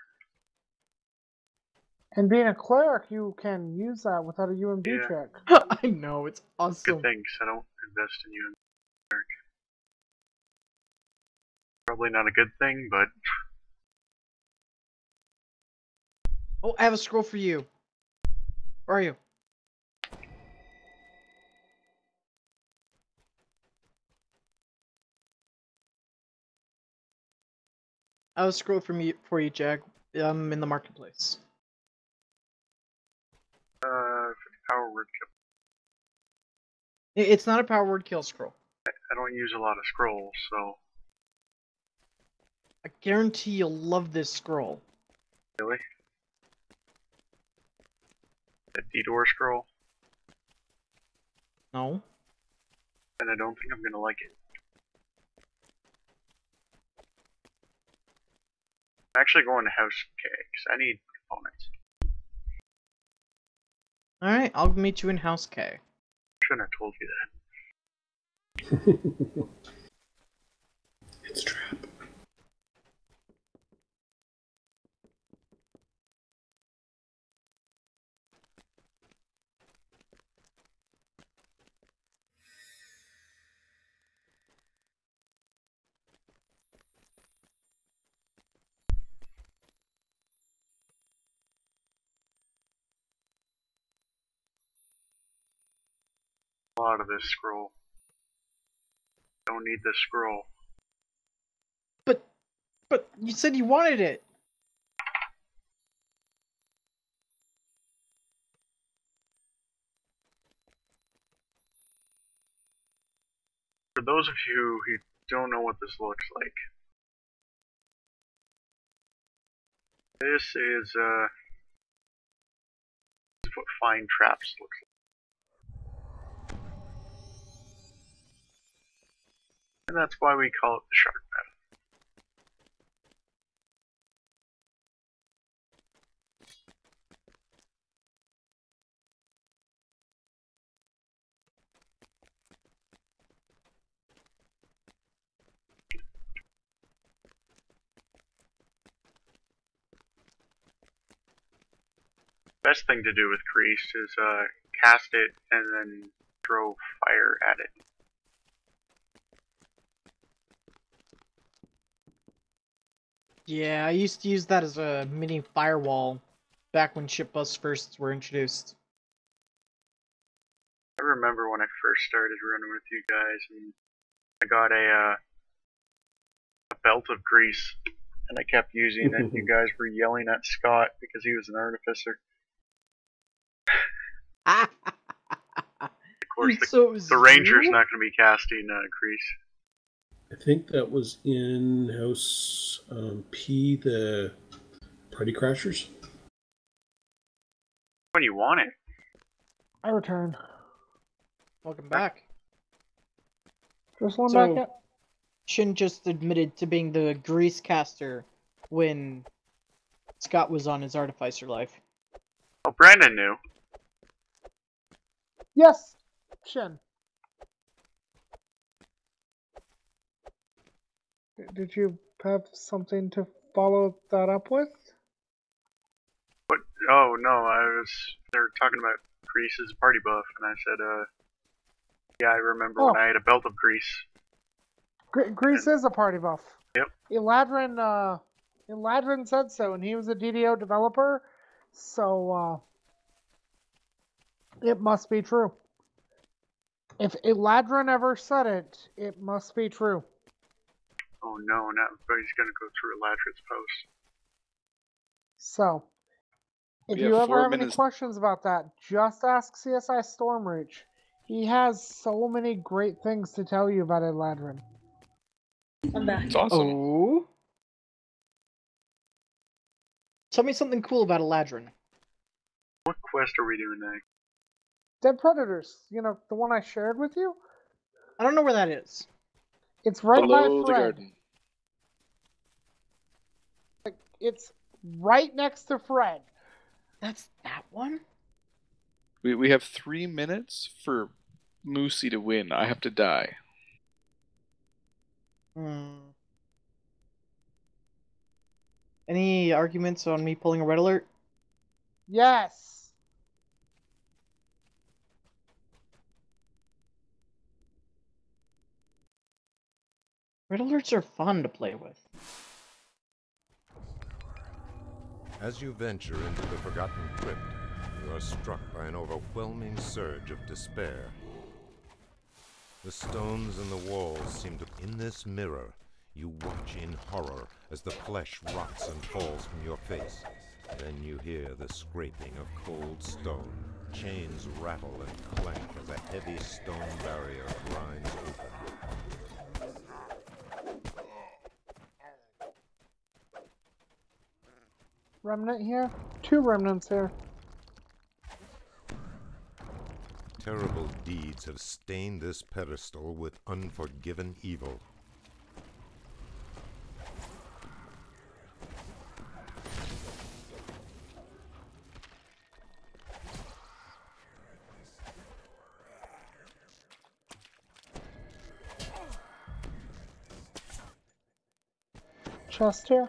And being a cleric, you can use that without a UMD Yeah. check. I know, it's awesome. Good thing, 'cause I don't invest in you. Probably not a good thing, but Oh, I have a scroll for you. Where are you? I have a scroll for you, Jack. I'm in the marketplace. for the power word kill. It's not a power word kill scroll. I don't use a lot of scrolls, so I guarantee you'll love this scroll. really. That D-door scroll, No? then I don't think I'm gonna like it. I'm actually going to House K, because I need components. Alright, I'll meet you in House K. Shouldn't have told you that. It's a trap. A lot of this scroll. Don't need this scroll. But you said you wanted it! For those of you who don't know what this looks like, this is what fine traps looks like. And that's why we call it the shark meta. Best thing to do with Grease is cast it and then throw fire at it. Yeah, I used to use that as a mini firewall back when ship bus first were introduced. I remember when I first started running with you guys, and I got a belt of grease, and I kept using it. You guys were yelling at Scott because he was an artificer. Of course, the Ranger's not going to be casting grease. I think that was in House P, the Party Crashers. When you want it. I return. Welcome back. Just one So- back yet? Shin just admitted to being the grease caster when Scott was on his artificer life. Oh, Brandon knew. Yes, Shin. Did you have something to follow that up with? What? Oh no, they were talking about Grease's party buff, and I said, yeah, I remember when I had a belt of grease. Grease is a party buff. Yep. Eladrin said so, and he was a DDO developer, so it must be true. If Eladrin ever said it, it must be true. Oh no, now everybody's gonna go through Eladrin's post. So, if We you have ever 4 have any minutes. questions about that, just ask CSI Stormreach. He has so many great things to tell you about Eladrin. I'm back. It's awesome. Oh? Tell me something cool about Eladrin. What quest are we doing next? Dead Predators, you know, the one I shared with you? I don't know where that is. It's right Below by the Fred. garden. It's right next to Fred. That's that one? We have 3 minutes for Moosey to win. I have to die. Any arguments on me pulling a red alert? Yes. Red alerts are fun to play with. As you venture into the Forgotten Crypt, you are struck by an overwhelming surge of despair. The stones and the walls seem to... In this mirror, you watch in horror as the flesh rots and falls from your face. Then you hear the scraping of cold stone. Chains rattle and clank as a heavy stone barrier grinds open. Remnant here? 2 remnants here. Terrible deeds have stained this pedestal with unforgiven evil. Chest here.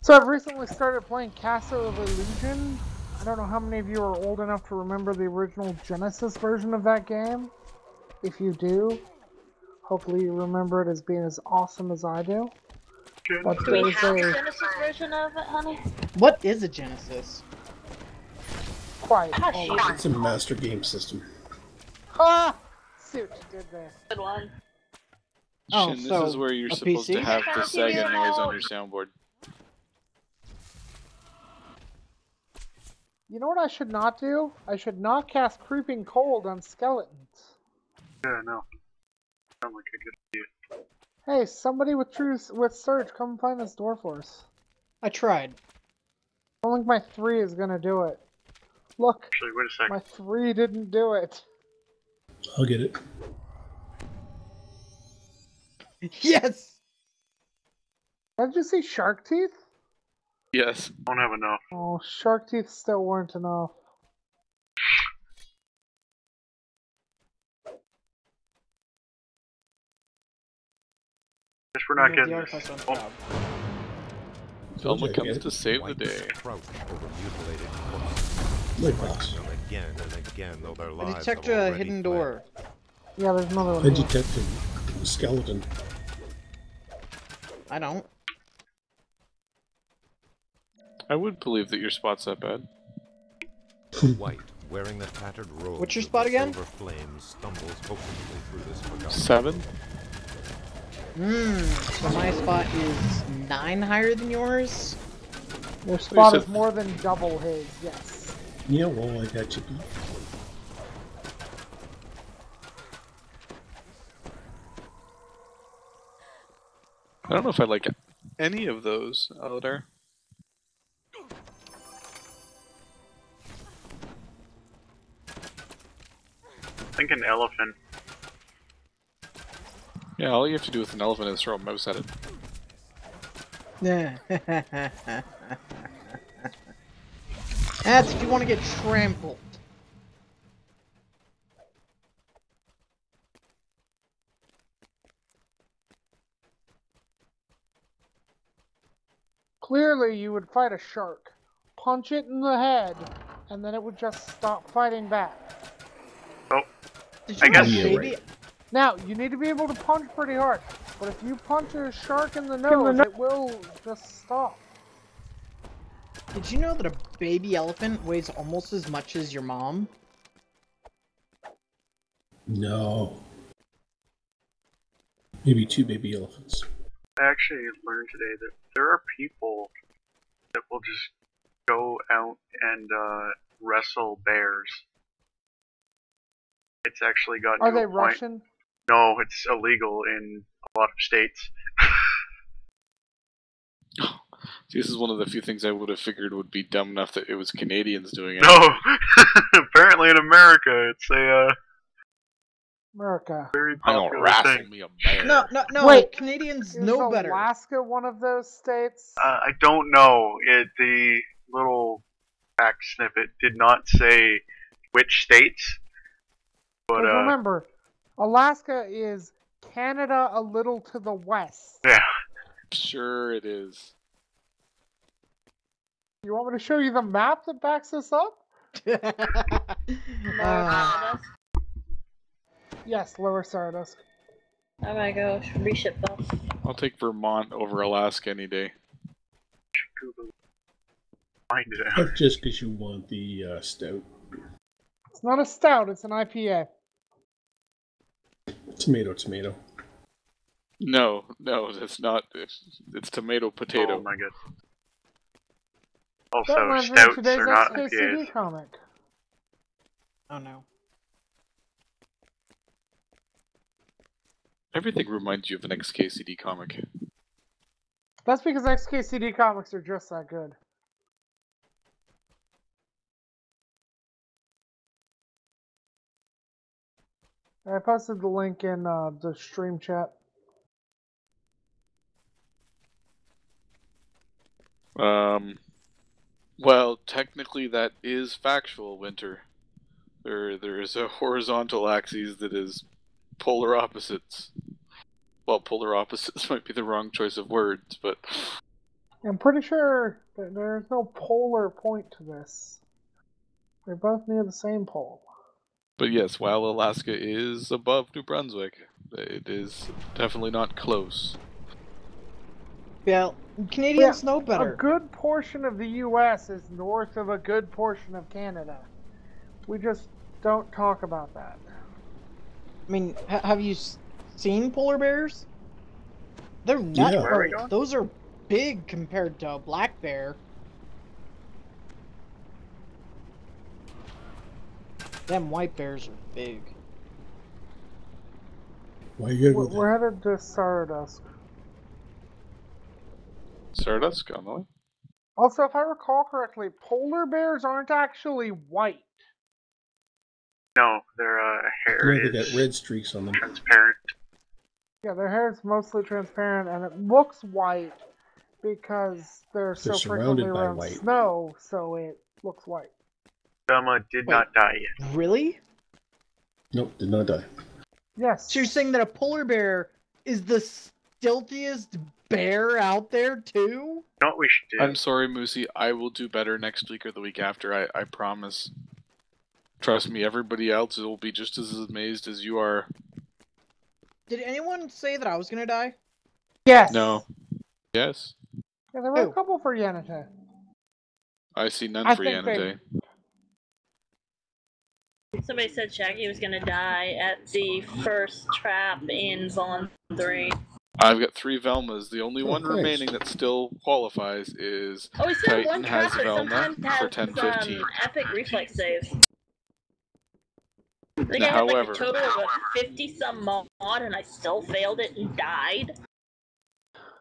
So I've recently started playing Castle of Illusion. I don't know how many of you are old enough to remember the original Genesis version of that game. If you do, hopefully you remember it as being as awesome as I do. But Do we there's have a a Genesis version of it, honey? What is a Genesis? quite Ah, old. shit. It's a master game system. Ah! See what you did there. Good one. Oh, Shin, this so is where you're a supposed to PC? have the Have a TV Sega noise on remote. your soundboard. You know what I should not do? I should not cast Creeping Cold on skeletons. Yeah, no. Sound like a good idea. Hey, somebody with Surge, come find this door for us. I tried. I don't think my 3 is gonna do it. Look, Actually, wait a second. my 3 didn't do it. I'll get it. Yes! Did you see Shark Teeth? Yes. Don't have enough. Oh, Shark Teeth still weren't enough. Guess we're not The getting artifact this. on Oh, top. Velma Okay, comes yeah. to save the White day. crouch over mutilated corpses. Like Strike boss. them again and again, though their I lives detect have a already hidden fled. door. Yeah, there's another one I here. detected a skeleton. I don't. I would believe that your spot's that bad. White, wearing the tattered robes What's your of spot the again? silver flames, stumbles hopelessly through this forgotten 7? So my spot is 9 higher than yours? Your spot said- is more than double his, yes. Yeah, well, I got you beat. I don't know if I like any of those out there. I think an elephant. Yeah, all you have to do with an elephant is throw a mouse at it. That's if you want to get trampled. Clearly, you would fight a shark, punch it in the head, and then it would just stop fighting back. Oh, Did I you guess- have Yeah, baby? right. Now, you need to be able to punch pretty hard, but if you punch a shark in the nose, it will just stop. Did you know that a baby elephant weighs almost as much as your mom? No. Maybe 2 baby elephants. I actually learned today that there are people that will just go out and wrestle bears. It's actually gotten Are to they a point. Russian? No, it's illegal in a lot of states. See, this is one of the few things I would have figured would be dumb enough that it was Canadians doing it. No, apparently in America, it's a America. very I'm gonna popular wrestle thing. me a bear. No, Wait, Canadians Is know better. Alaska one of those states? I don't know. The little fact snippet did not say which states, But Because remember, Alaska is Canada a little to the west. yeah, Sure it is. You want me to show you the map that backs this up? Stardust. Yes, Lower Stardust. Oh my gosh, reship buff. I'll take Vermont over Alaska any day. Google. Find it out. That's just because you want the stout. It's not a stout, it's an IPA. Tomato, tomato. No, that's not. It's tomato potato. Oh my god. That Also, reminds me of stouts today's are not XKCD IPAs. comic. Oh no. Everything reminds you of an XKCD comic. That's because XKCD comics are just that good. I posted the link in the stream chat. Well, technically that is factual, Winter. There is a horizontal axis that is polar opposites. Well, polar opposites might be the wrong choice of words, but I'm pretty sure that there's no polar point to this. They're both near the same pole. yes, while Alaska is above New Brunswick, it is definitely not close. Yeah, Canadians know A better. good portion of the U.S. is north of a good portion of Canada. We just don't talk about that. I mean, have you seen polar bears? They're Yeah. not. Where are we going? Those are big compared to a black bear. Them white bears are big. Why you gotta go there? We're headed to Stardust. Stardust, on the way. Also, if I recall correctly, polar bears aren't actually white. No, their hair Yeah, they is got red streaks on them. transparent. Yeah, their hair is mostly transparent and it looks white because they're so frequently surrounded by around white. snow, so it looks white. Velma did Wait. not die yet. Really? Nope, did not die. Yes. So you're saying that a polar bear is the stealthiest bear out there too? You know what we should do? I'm sorry, Moosey. I will do better next week or the week after. I promise. Trust me, everybody else will be just as amazed as you are. Did anyone say that I was gonna die? Yes. No. Yes. Yeah, there were Who? a couple for Yanate. I see none I for think they- Yanate. Somebody said Shaggy was gonna die at the first trap in Zone 3. I've got 3 Velmas. The only Oh, one thanks. remaining that still qualifies is Oh, we still have Titan one has trap that Velma sometimes for has 10-15. epic reflex saves. I think Now, I had like however- a total of 50-some mod and I still failed it and died.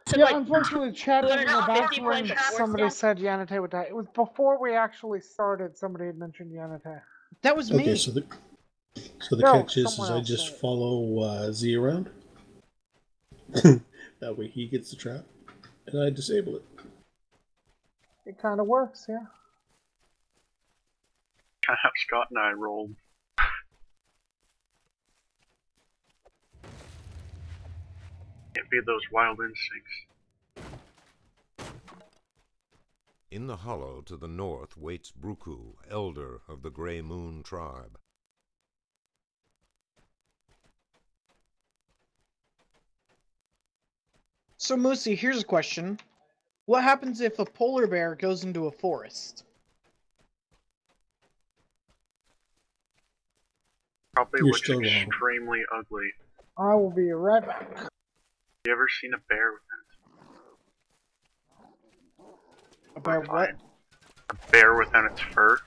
So Yeah, like, unfortunately, Chad didn't go back 250 when points for somebody Scout. said Yanate would die. It was before we actually started, somebody had mentioned Yanate. That was Okay, me. so the No, catch is someone I else just said it. follow Z around. That way he gets the trap, and I disable it. It kind of works, yeah. Kind of how Scott and I rolled. Can't be those wild instincts. In the hollow to the north waits Bruku, elder of the Grey Moon tribe. So Moosey, here's a question. What happens if a polar bear goes into a forest? Probably You're looks still wrong. extremely ugly. I will be right back. You ever seen a bear without About what? a bear without its fur?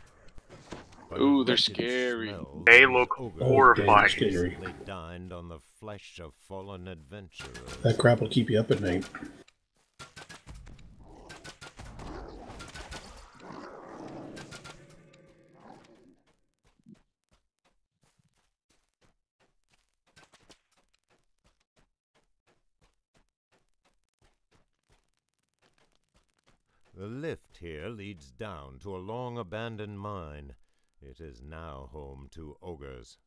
But Ooh, a they're wretched scary. smell They leaves look ogres horrifying. Scary. They dined on the flesh of fallen adventurers. That crap will keep you up at night. The lift here leads down to a long abandoned mine. It is now home to ogres.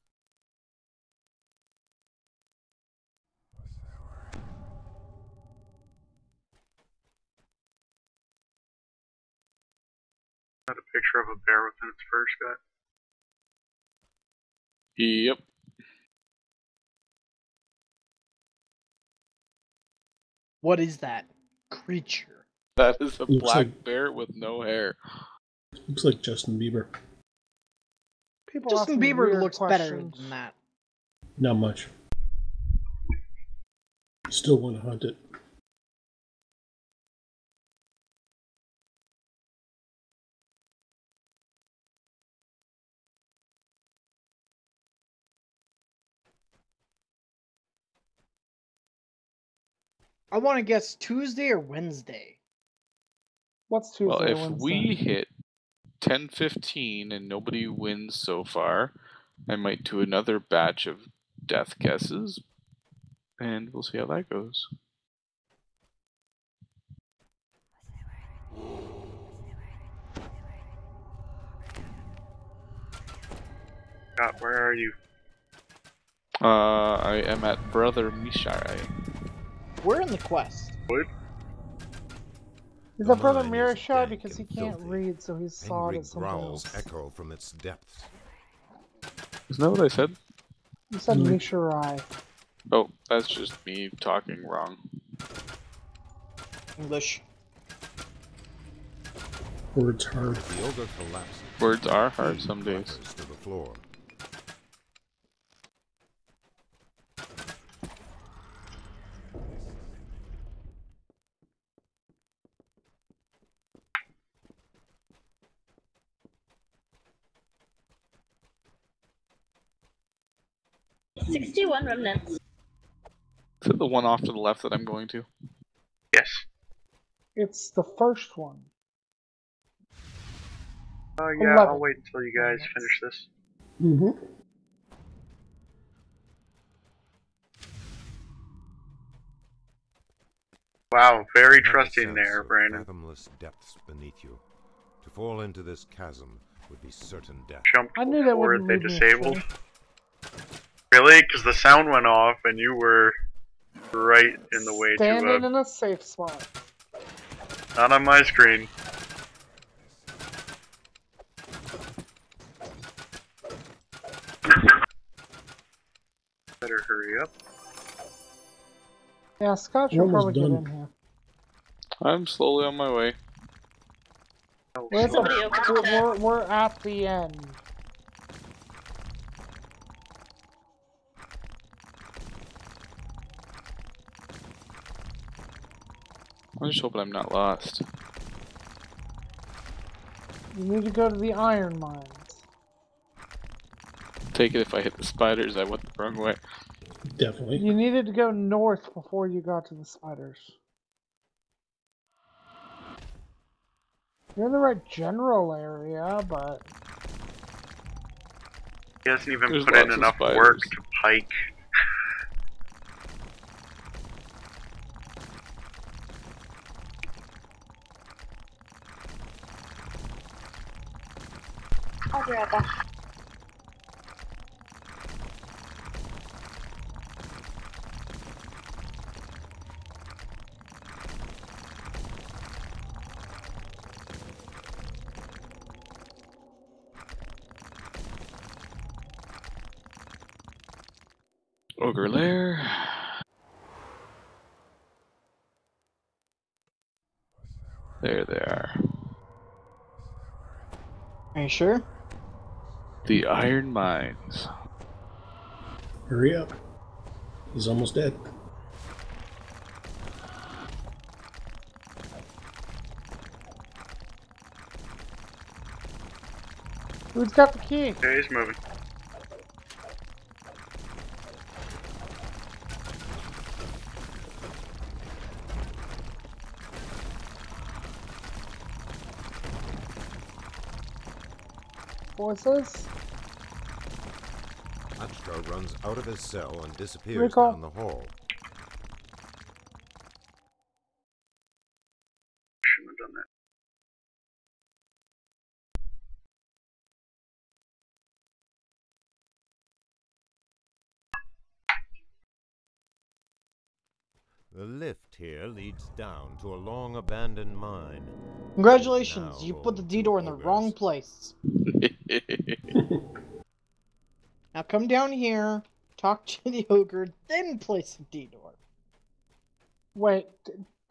Got a picture of a bear within its first gut. Yep. What is that creature? That is a Looks black like- bear with no hair. Looks like Justin Bieber. People Justin ask me Bieber weird looks better questions. than that. Not much. Still want to hunt it. I want to guess Tuesday or Wednesday. What's Tuesday? Well, if Wednesday? we hit 10:15 and nobody wins so far, I might do another batch of death guesses, and we'll see how that goes. Scott, where are you? I am at Brother Mishai. We're in the quest. Wood? Is The that Brother mine is Mirashai dank because he and can't filthy. read, so he saw it Angry as something growls else. echo from its depths. Isn't that what I said? You said Mm. Mishurai. Oh, that's just me talking wrong. English. Words hard. The ogre collapses. Words are hard He some days. clatters to the floor. "61 remnants." Is it the one off to the left that I'm going to? Yes. It's the first one. Oh yeah, 11. I'll wait until you guys finish this. Mm-hmm. Wow, very You have a trusting sense there, of Brandon. fathomless depths beneath you. To fall into this chasm would be certain death. Jumped I knew that before wouldn't they leave me disabled. astray. Really? Because the sound went off and you were right in the way Standing to in a safe spot. not on my screen. Better hurry up. Yeah, Scott We're should almost probably get done. in here. I'm slowly on my way. Oh, We're at, Somebody open the tab. we're at the end. I'm just hoping I'm not lost. You need to go to the iron mines. Take it if I hit the spiders, I went the wrong way. Definitely. You needed to go north before you got to the spiders. You're in the right general area, but he hasn't even There's put in lots of enough spiders. work to pike. I'll be right back. Ogre Lair. There they are. Are you sure? The Iron Mines. Hurry up. He's almost dead. who's got the key? Okay, he's moving. Voices? Achko runs out of his cell and disappears Recall. down the hall. Shouldn't have done that. The lift here leads down to a long abandoned mine. Congratulations, Now you put the home D to door in the ogres. wrong place. Now come down here, talk to the ogre, then place the D door. Wait,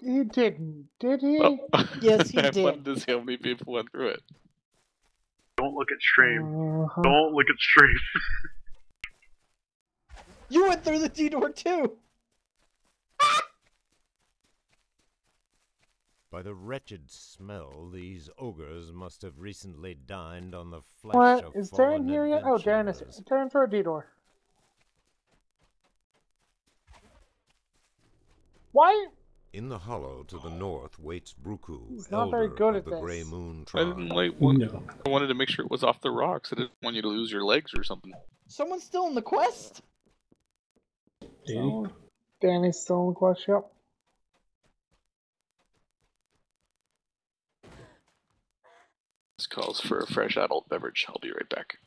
he didn't, did he? Oh. Yes, he I did. wanted to see how many people went through it. Don't look at stream. Uh-huh. Don't look at stream. You went through the D door too! By the wretched smell, these ogres must have recently dined on the flesh What? of Is fallen Darren here yet? Oh, Darren is adventurers. Darren, throw a D-door. Why? In the hollow to the north waits Bruku, He's not very elder good of at the this. Grey Moon I tribe. didn't like. What, No. I wanted to make sure it was off the rocks. I didn't want you to lose your legs or something. Someone's still in the quest? Danny? Oh, Danny's still in the quest, yep. This calls for a fresh adult beverage. I'll be right back.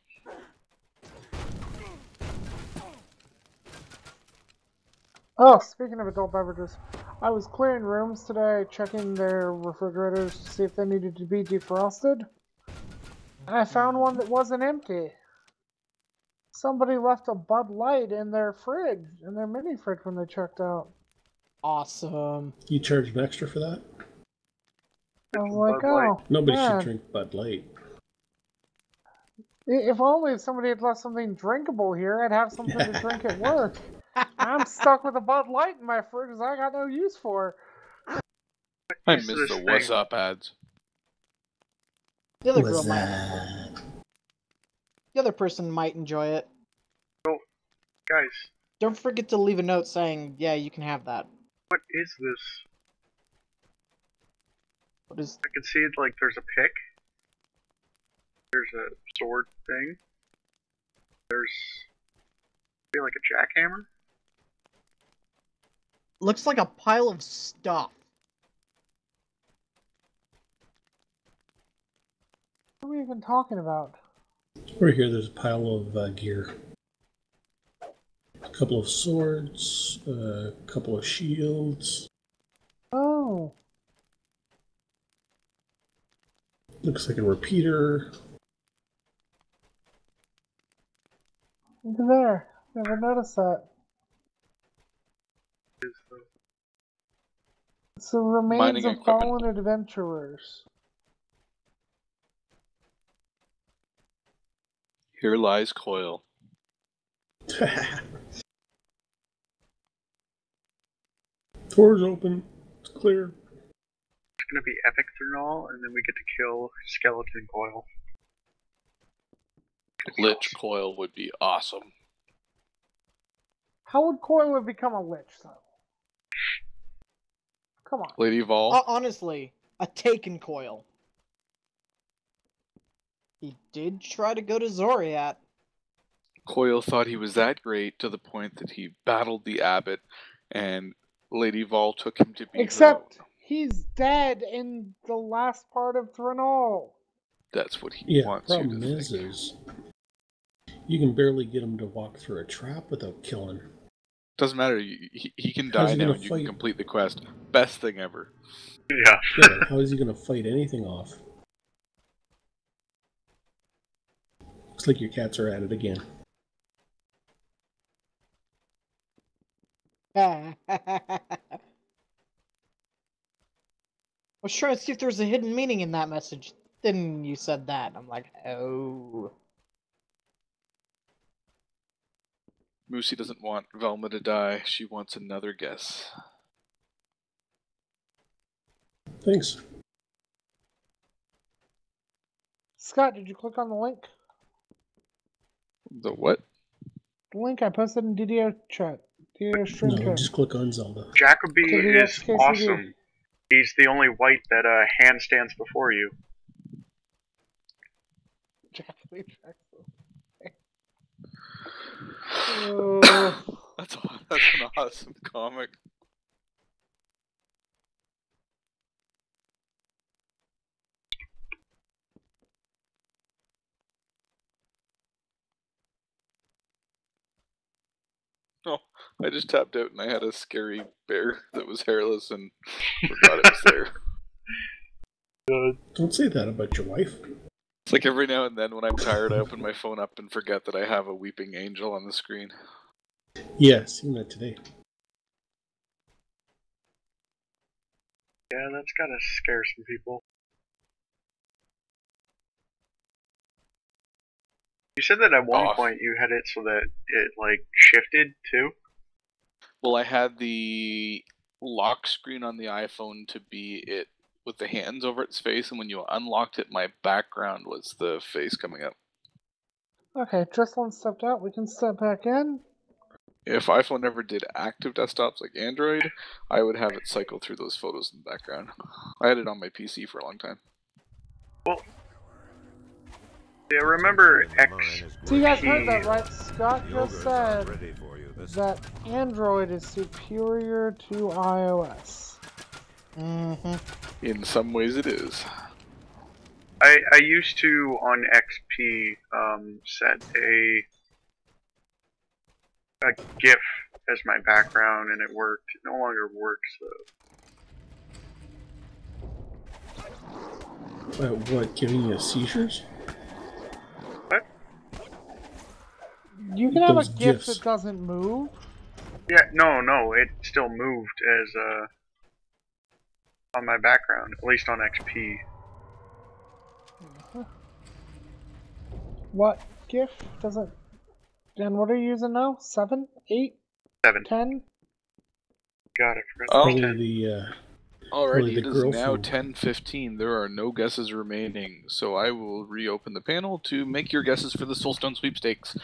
Oh, speaking of adult beverages, I was clearing rooms today, checking their refrigerators to see if they needed to be defrosted. And I found one that wasn't empty. Somebody left a Bud Light in their fridge, in their mini fridge when they checked out. Awesome. You charged extra for that? I was like, Bud Light. oh, Nobody man. should drink Bud Light. If only somebody had left something drinkable here, I'd have something to drink at work. I'm stuck with a Bud Light in my fridge because I got no use for. I Use missed this the thing. what's up ads. The other Was girl might. that? The other person might enjoy it. Guys, Don't forget to leave a note saying, yeah, you can have that. what is this? What is... I can see it like there's a pick. There's a sword thing. There's maybe like a jackhammer. Looks like a pile of stuff. What are we even talking about? Over here, there's a pile of gear. A couple of swords, a couple of shields. Oh, Looks like a repeater. look at there. Never noticed that. Is the It's the remains Mining of equipment. fallen adventurers. Here lies Coil. Doors open. It's clear. It's gonna be epic through all, and then we get to kill Skeleton Coil. Lich Coil would be awesome. How would Coil have become a lich, though? Come on. Lady Vol. Honestly, a taken coil. He did try to go to Zoriat. Coil thought he was that great to the point that he battled the abbot, and Lady Vol took him to be her Except own. he's dead in the last part of Threnol. That's what he Yeah, wants you problem to is, think. you can barely get him to walk through a trap without killing. Doesn't matter. He can How's die he now, gonna and you can fight? complete the quest. Best thing ever. Yeah. Yeah, but how is he going to fight anything off? Looks like your cats are at it again. I was trying to see if there was a hidden meaning in that message. Then you said that. I'm like, oh. Moosey doesn't want Velma to die. She wants another guess. Thanks. Scott, did you click on the link? The what? The link I posted in DDO chat. DDO stream No, chat. just click on Zelda. Jacoby KDX, is KCD. awesome. He's the only white that handstands before you. That's an awesome comic. Oh, I just tapped out and I had a scary bear that was hairless and forgot it was there. Don't say that about your wife. It's like every now and then when I'm tired, I open my phone up and forget that I have a weeping angel on the screen. Yeah, seen that today. Yeah, that's gotta scare some people. You said that at one point you had it so that it, like, shifted, too? Well, I had the lock screen on the iPhone to be it with the hands over its face, and when you unlocked it, my background was the face coming up. Okay, Jocelyn stepped out. We can step back in. If iPhone ever did active desktops like Android, I would have it cycle through those photos in the background. I had it on my PC for a long time. Well, yeah, remember So you guys heard that, right? Scott The just ogres said aren't ready for you this that Android is superior to iOS. Mm-hmm. In some ways, it is. I used to, on XP, set a GIF as my background, and it worked. It no longer works, though. What, giving you seizures? What? You can have a Those GIF GIFs. that doesn't move. Yeah, no, it still moved as, on my background, at least on XP. What GIF doesn't? And what are you using now? 7, 8, 7. 10? God, I forgot Oh. the Probably 10. the, Alrighty, the it is now girlfriend. 10:15. There are no guesses remaining, so I will reopen the panel to make your guesses for the Soulstone Sweepstakes.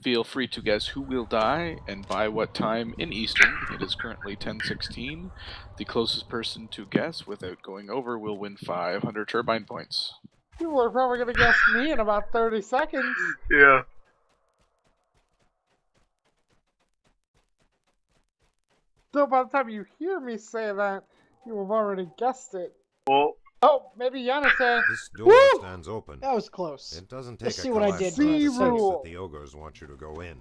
Feel free to guess who will die and by what time in Eastern. It is currently 10:16. The closest person to guess without going over will win 500 turbine points. People are probably gonna guess me in about 30 seconds. Yeah. So by the time you hear me say that, you have already guessed it. Well, Oh, maybe Yanate. This door Woo! stands open. That was close. It doesn't Let's take see a what I collapse did. to Z sense rule. that the ogres want you to go in.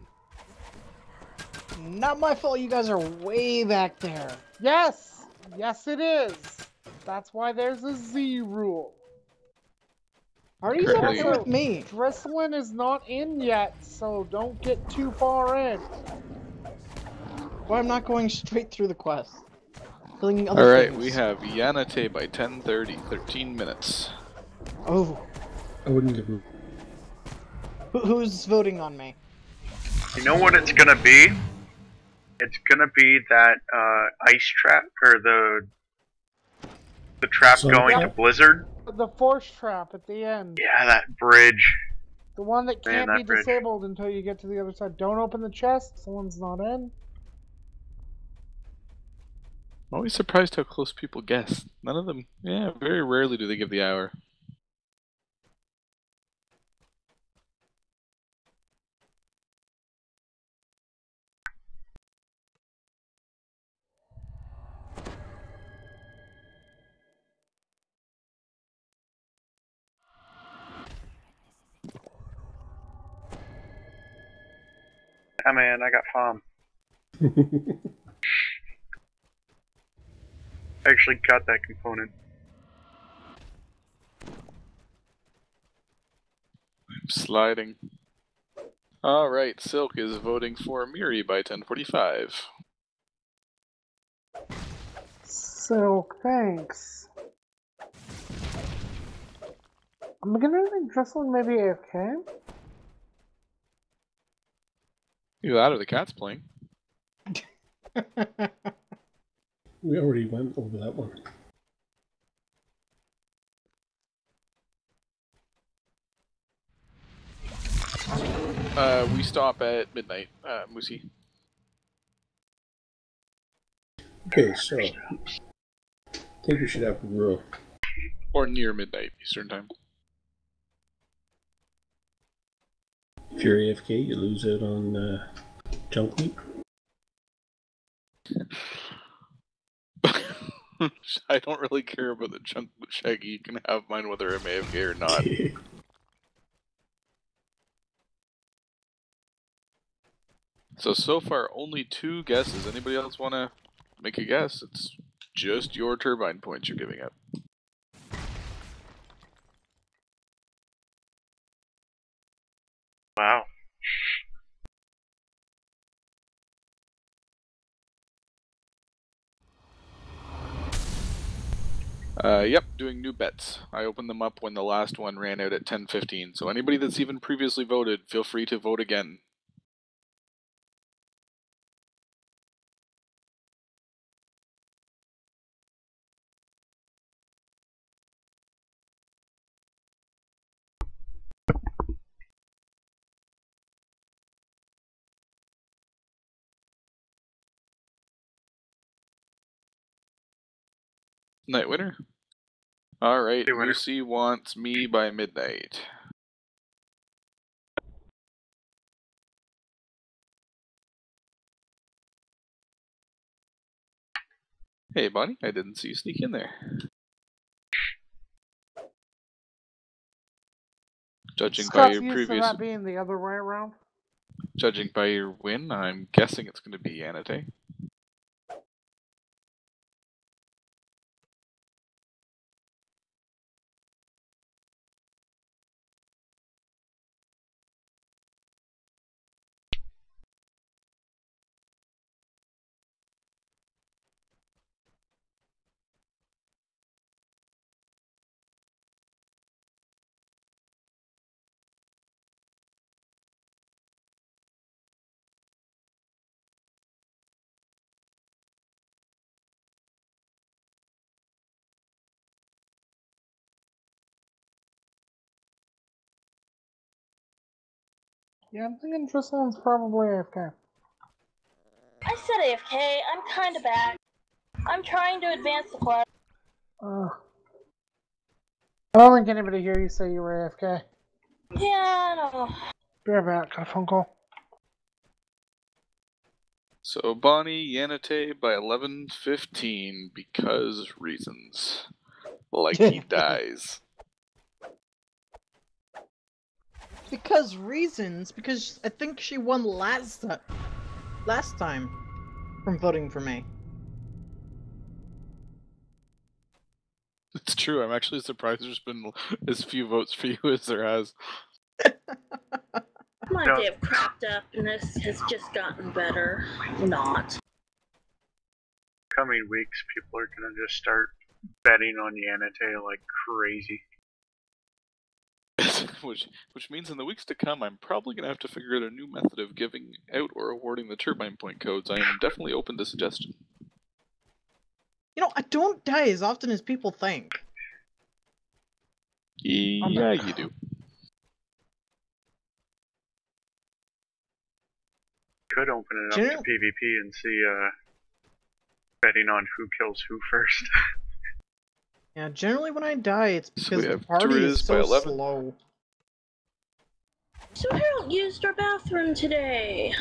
Not my fault. You guys are way back there. Yes! Yes, it is. That's why there's a Z rule. Party's Currently- okay with me. Dresslin is not in yet, so don't get too far in. Well, I'm not going straight through the quest. Filling other Alright, things. we have Yanate by 10:30, 13 minutes. Oh, I wouldn't give him. who's voting on me? you know what it's gonna be? It's gonna be that, ice trap, or the trap Sonic going to trap? Blizzard. The force trap at the end. Yeah, that bridge. The one that Man, can't that be bridge. disabled until you get to the other side. Don't open the chest. Someone's not in. I'm always surprised how close people guess. None of them, very rarely do they give the hour. Ah, man, I got FOM. I actually got that component. I'm sliding. Alright, Silk is voting for Miri by 10:45. Silk, thanks. I'm beginning to think Dresslin may be AFK. Either that or the cat's playing. We already went over that one. We stop at midnight, Moosey. Okay, so I think we should have a rule. Or near midnight Eastern time. If you're AFK, you lose out on junk meat. I don't really care about the chunk with Shaggy. You can have mine whether I'm AFK or not. So far, only 2 guesses. Anybody else want to make a guess? It's just your turbine points you're giving up. Wow. Yep, doing new bets. I opened them up when the last one ran out at 10:15. So anybody that's even previously voted, feel free to vote again. Night winner. All right, Day winner. Lucy wants me by midnight. Hey, Bonnie, I didn't see you sneak in there. Judging by Scott's your used to previous, that being the other way around. judging by your win, I'm guessing it's going to be Yanate. Yeah, I'm thinking Tristan's probably AFK. I said AFK. I'm kind of back. I'm trying to advance the quest. I don't think anybody hear you say you were AFK. Yeah, I know. Be right back, Garfunkel. So Bonnie, Yanate by 11:15 because reasons. Like he dies. Because reasons. Because I think she won last time from voting for me. It's true. I'm actually surprised there's been as few votes for you as there has. My No. day of crapped upness has just gotten better. Not. Coming weeks, people are gonna just start betting on Yanate like crazy. which means in the weeks to come, I'm probably going to have to figure out a new method of giving out or awarding the turbine point codes. I am definitely open to suggestion. You know, I don't die as often as people think. Yeah, you do. Could open it up Gen- to PvP and see betting on who kills who first. Yeah, generally when I die, it's So because we the have party Doriz is by so 11. slow. So Harold used our bathroom today.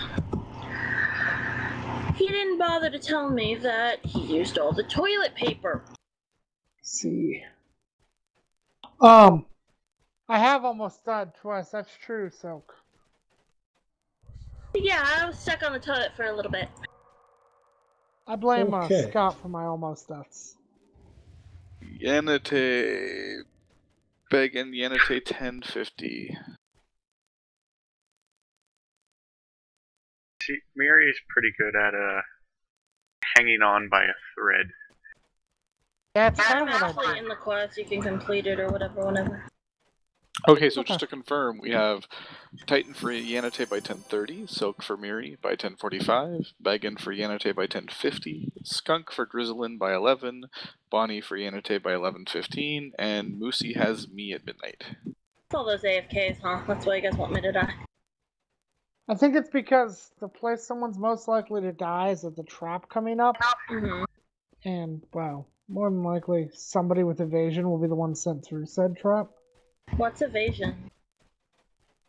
He didn't bother to tell me that he used all the toilet paper. Let's see. I have almost died twice. That's true, Silk. Yeah, I was stuck on the toilet for a little bit. I blame Okay. Scott for my almost deaths. Yanate. Begging Yanate 1050. See, Miri is pretty good at hanging on by a thread. Yeah, it's I'm kind of what I actually do. in the quest. You can complete it or whatever, whenever. Okay, so just to confirm, we have Titan for Yanate by 1030, Silk for Miri by 1045, Beggin for Yanate by 1050, Skunk for Grizzlin by 11, Bonnie for Yanate by 11:15, and Moosey has me at midnight. It's all those AFKs, huh? That's why you guys want me to die. I think it's because the place someone's most likely to die is at the trap coming up. Mm-hmm. And, well, more than likely, somebody with evasion will be the one sent through said trap. What's evasion?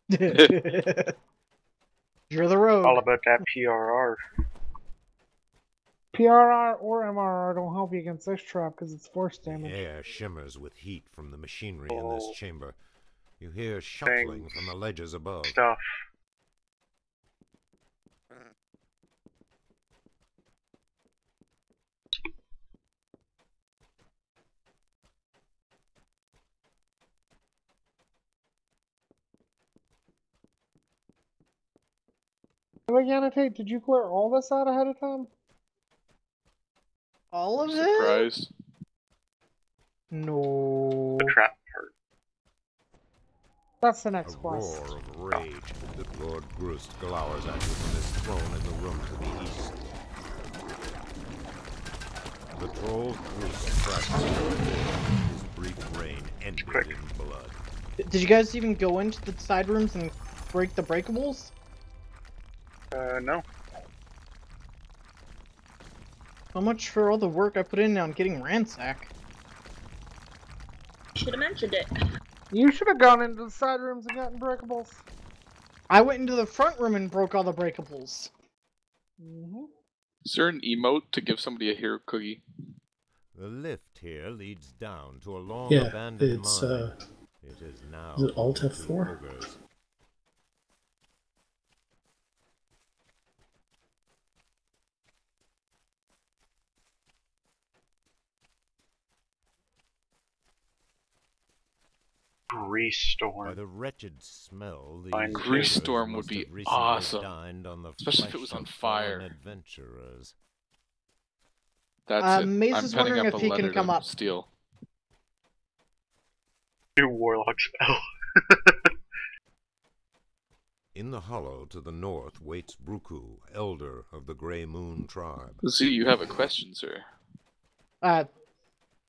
You're the rogue. All about that PRR. PRR or MRR don't help you against this trap because it's force The damage. air shimmers with heat from the machinery in this chamber. You hear shuffling from the ledges above. Stuff. Like, Annotate, did you clear all this out ahead of time? All of it? Surprised. No. The trap part. That's the A next quest. roar of rage that Lord Grust glowers at you from his throne in the room to the east. The troll Grust practiced his brief reign ended Quick. in blood. Did you guys even go into the side rooms and break the breakables? No. How much for all the work I put in on getting ransack? Should have mentioned it. You should have gone into the side rooms and gotten breakables. I went into the front room and broke all the breakables. Mm-hmm. Is there an emote to give somebody a hero cookie? The lift here leads down to a long Yeah, abandoned it's mine. It is now is it Alt home to F4? ogres. Grease By storm. the wretched smell, the Fine. Grease ogres storm would must be have recently awesome. dined on the Especially if it flesh was on of fallen fire. adventurers. That's it. Maze I'm is penning wondering up if a he can letter come to up. steal. New warlock spell. In the hollow to the north waits Bruku, elder of the Grey Moon tribe. Z, you have a question, sir.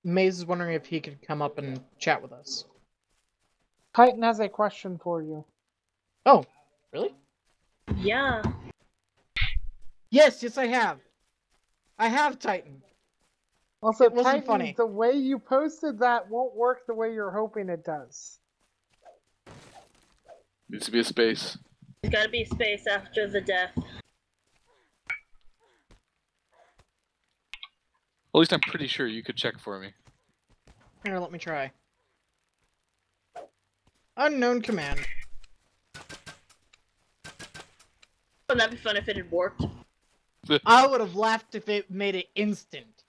Maze is wondering if he could come up and chat with us. Titan has a question for you. Oh, really? Yeah. Yes, I have. I have Titan. Also, It wasn't Titan, funny. the way you posted that won't work the way you're hoping it does. Needs to be a space. There's gotta be space after the death. At least I'm pretty sure you could check for me. Here, let me try. Unknown command. Wouldn't that be fun if it had worked? I would have laughed if it made it instant.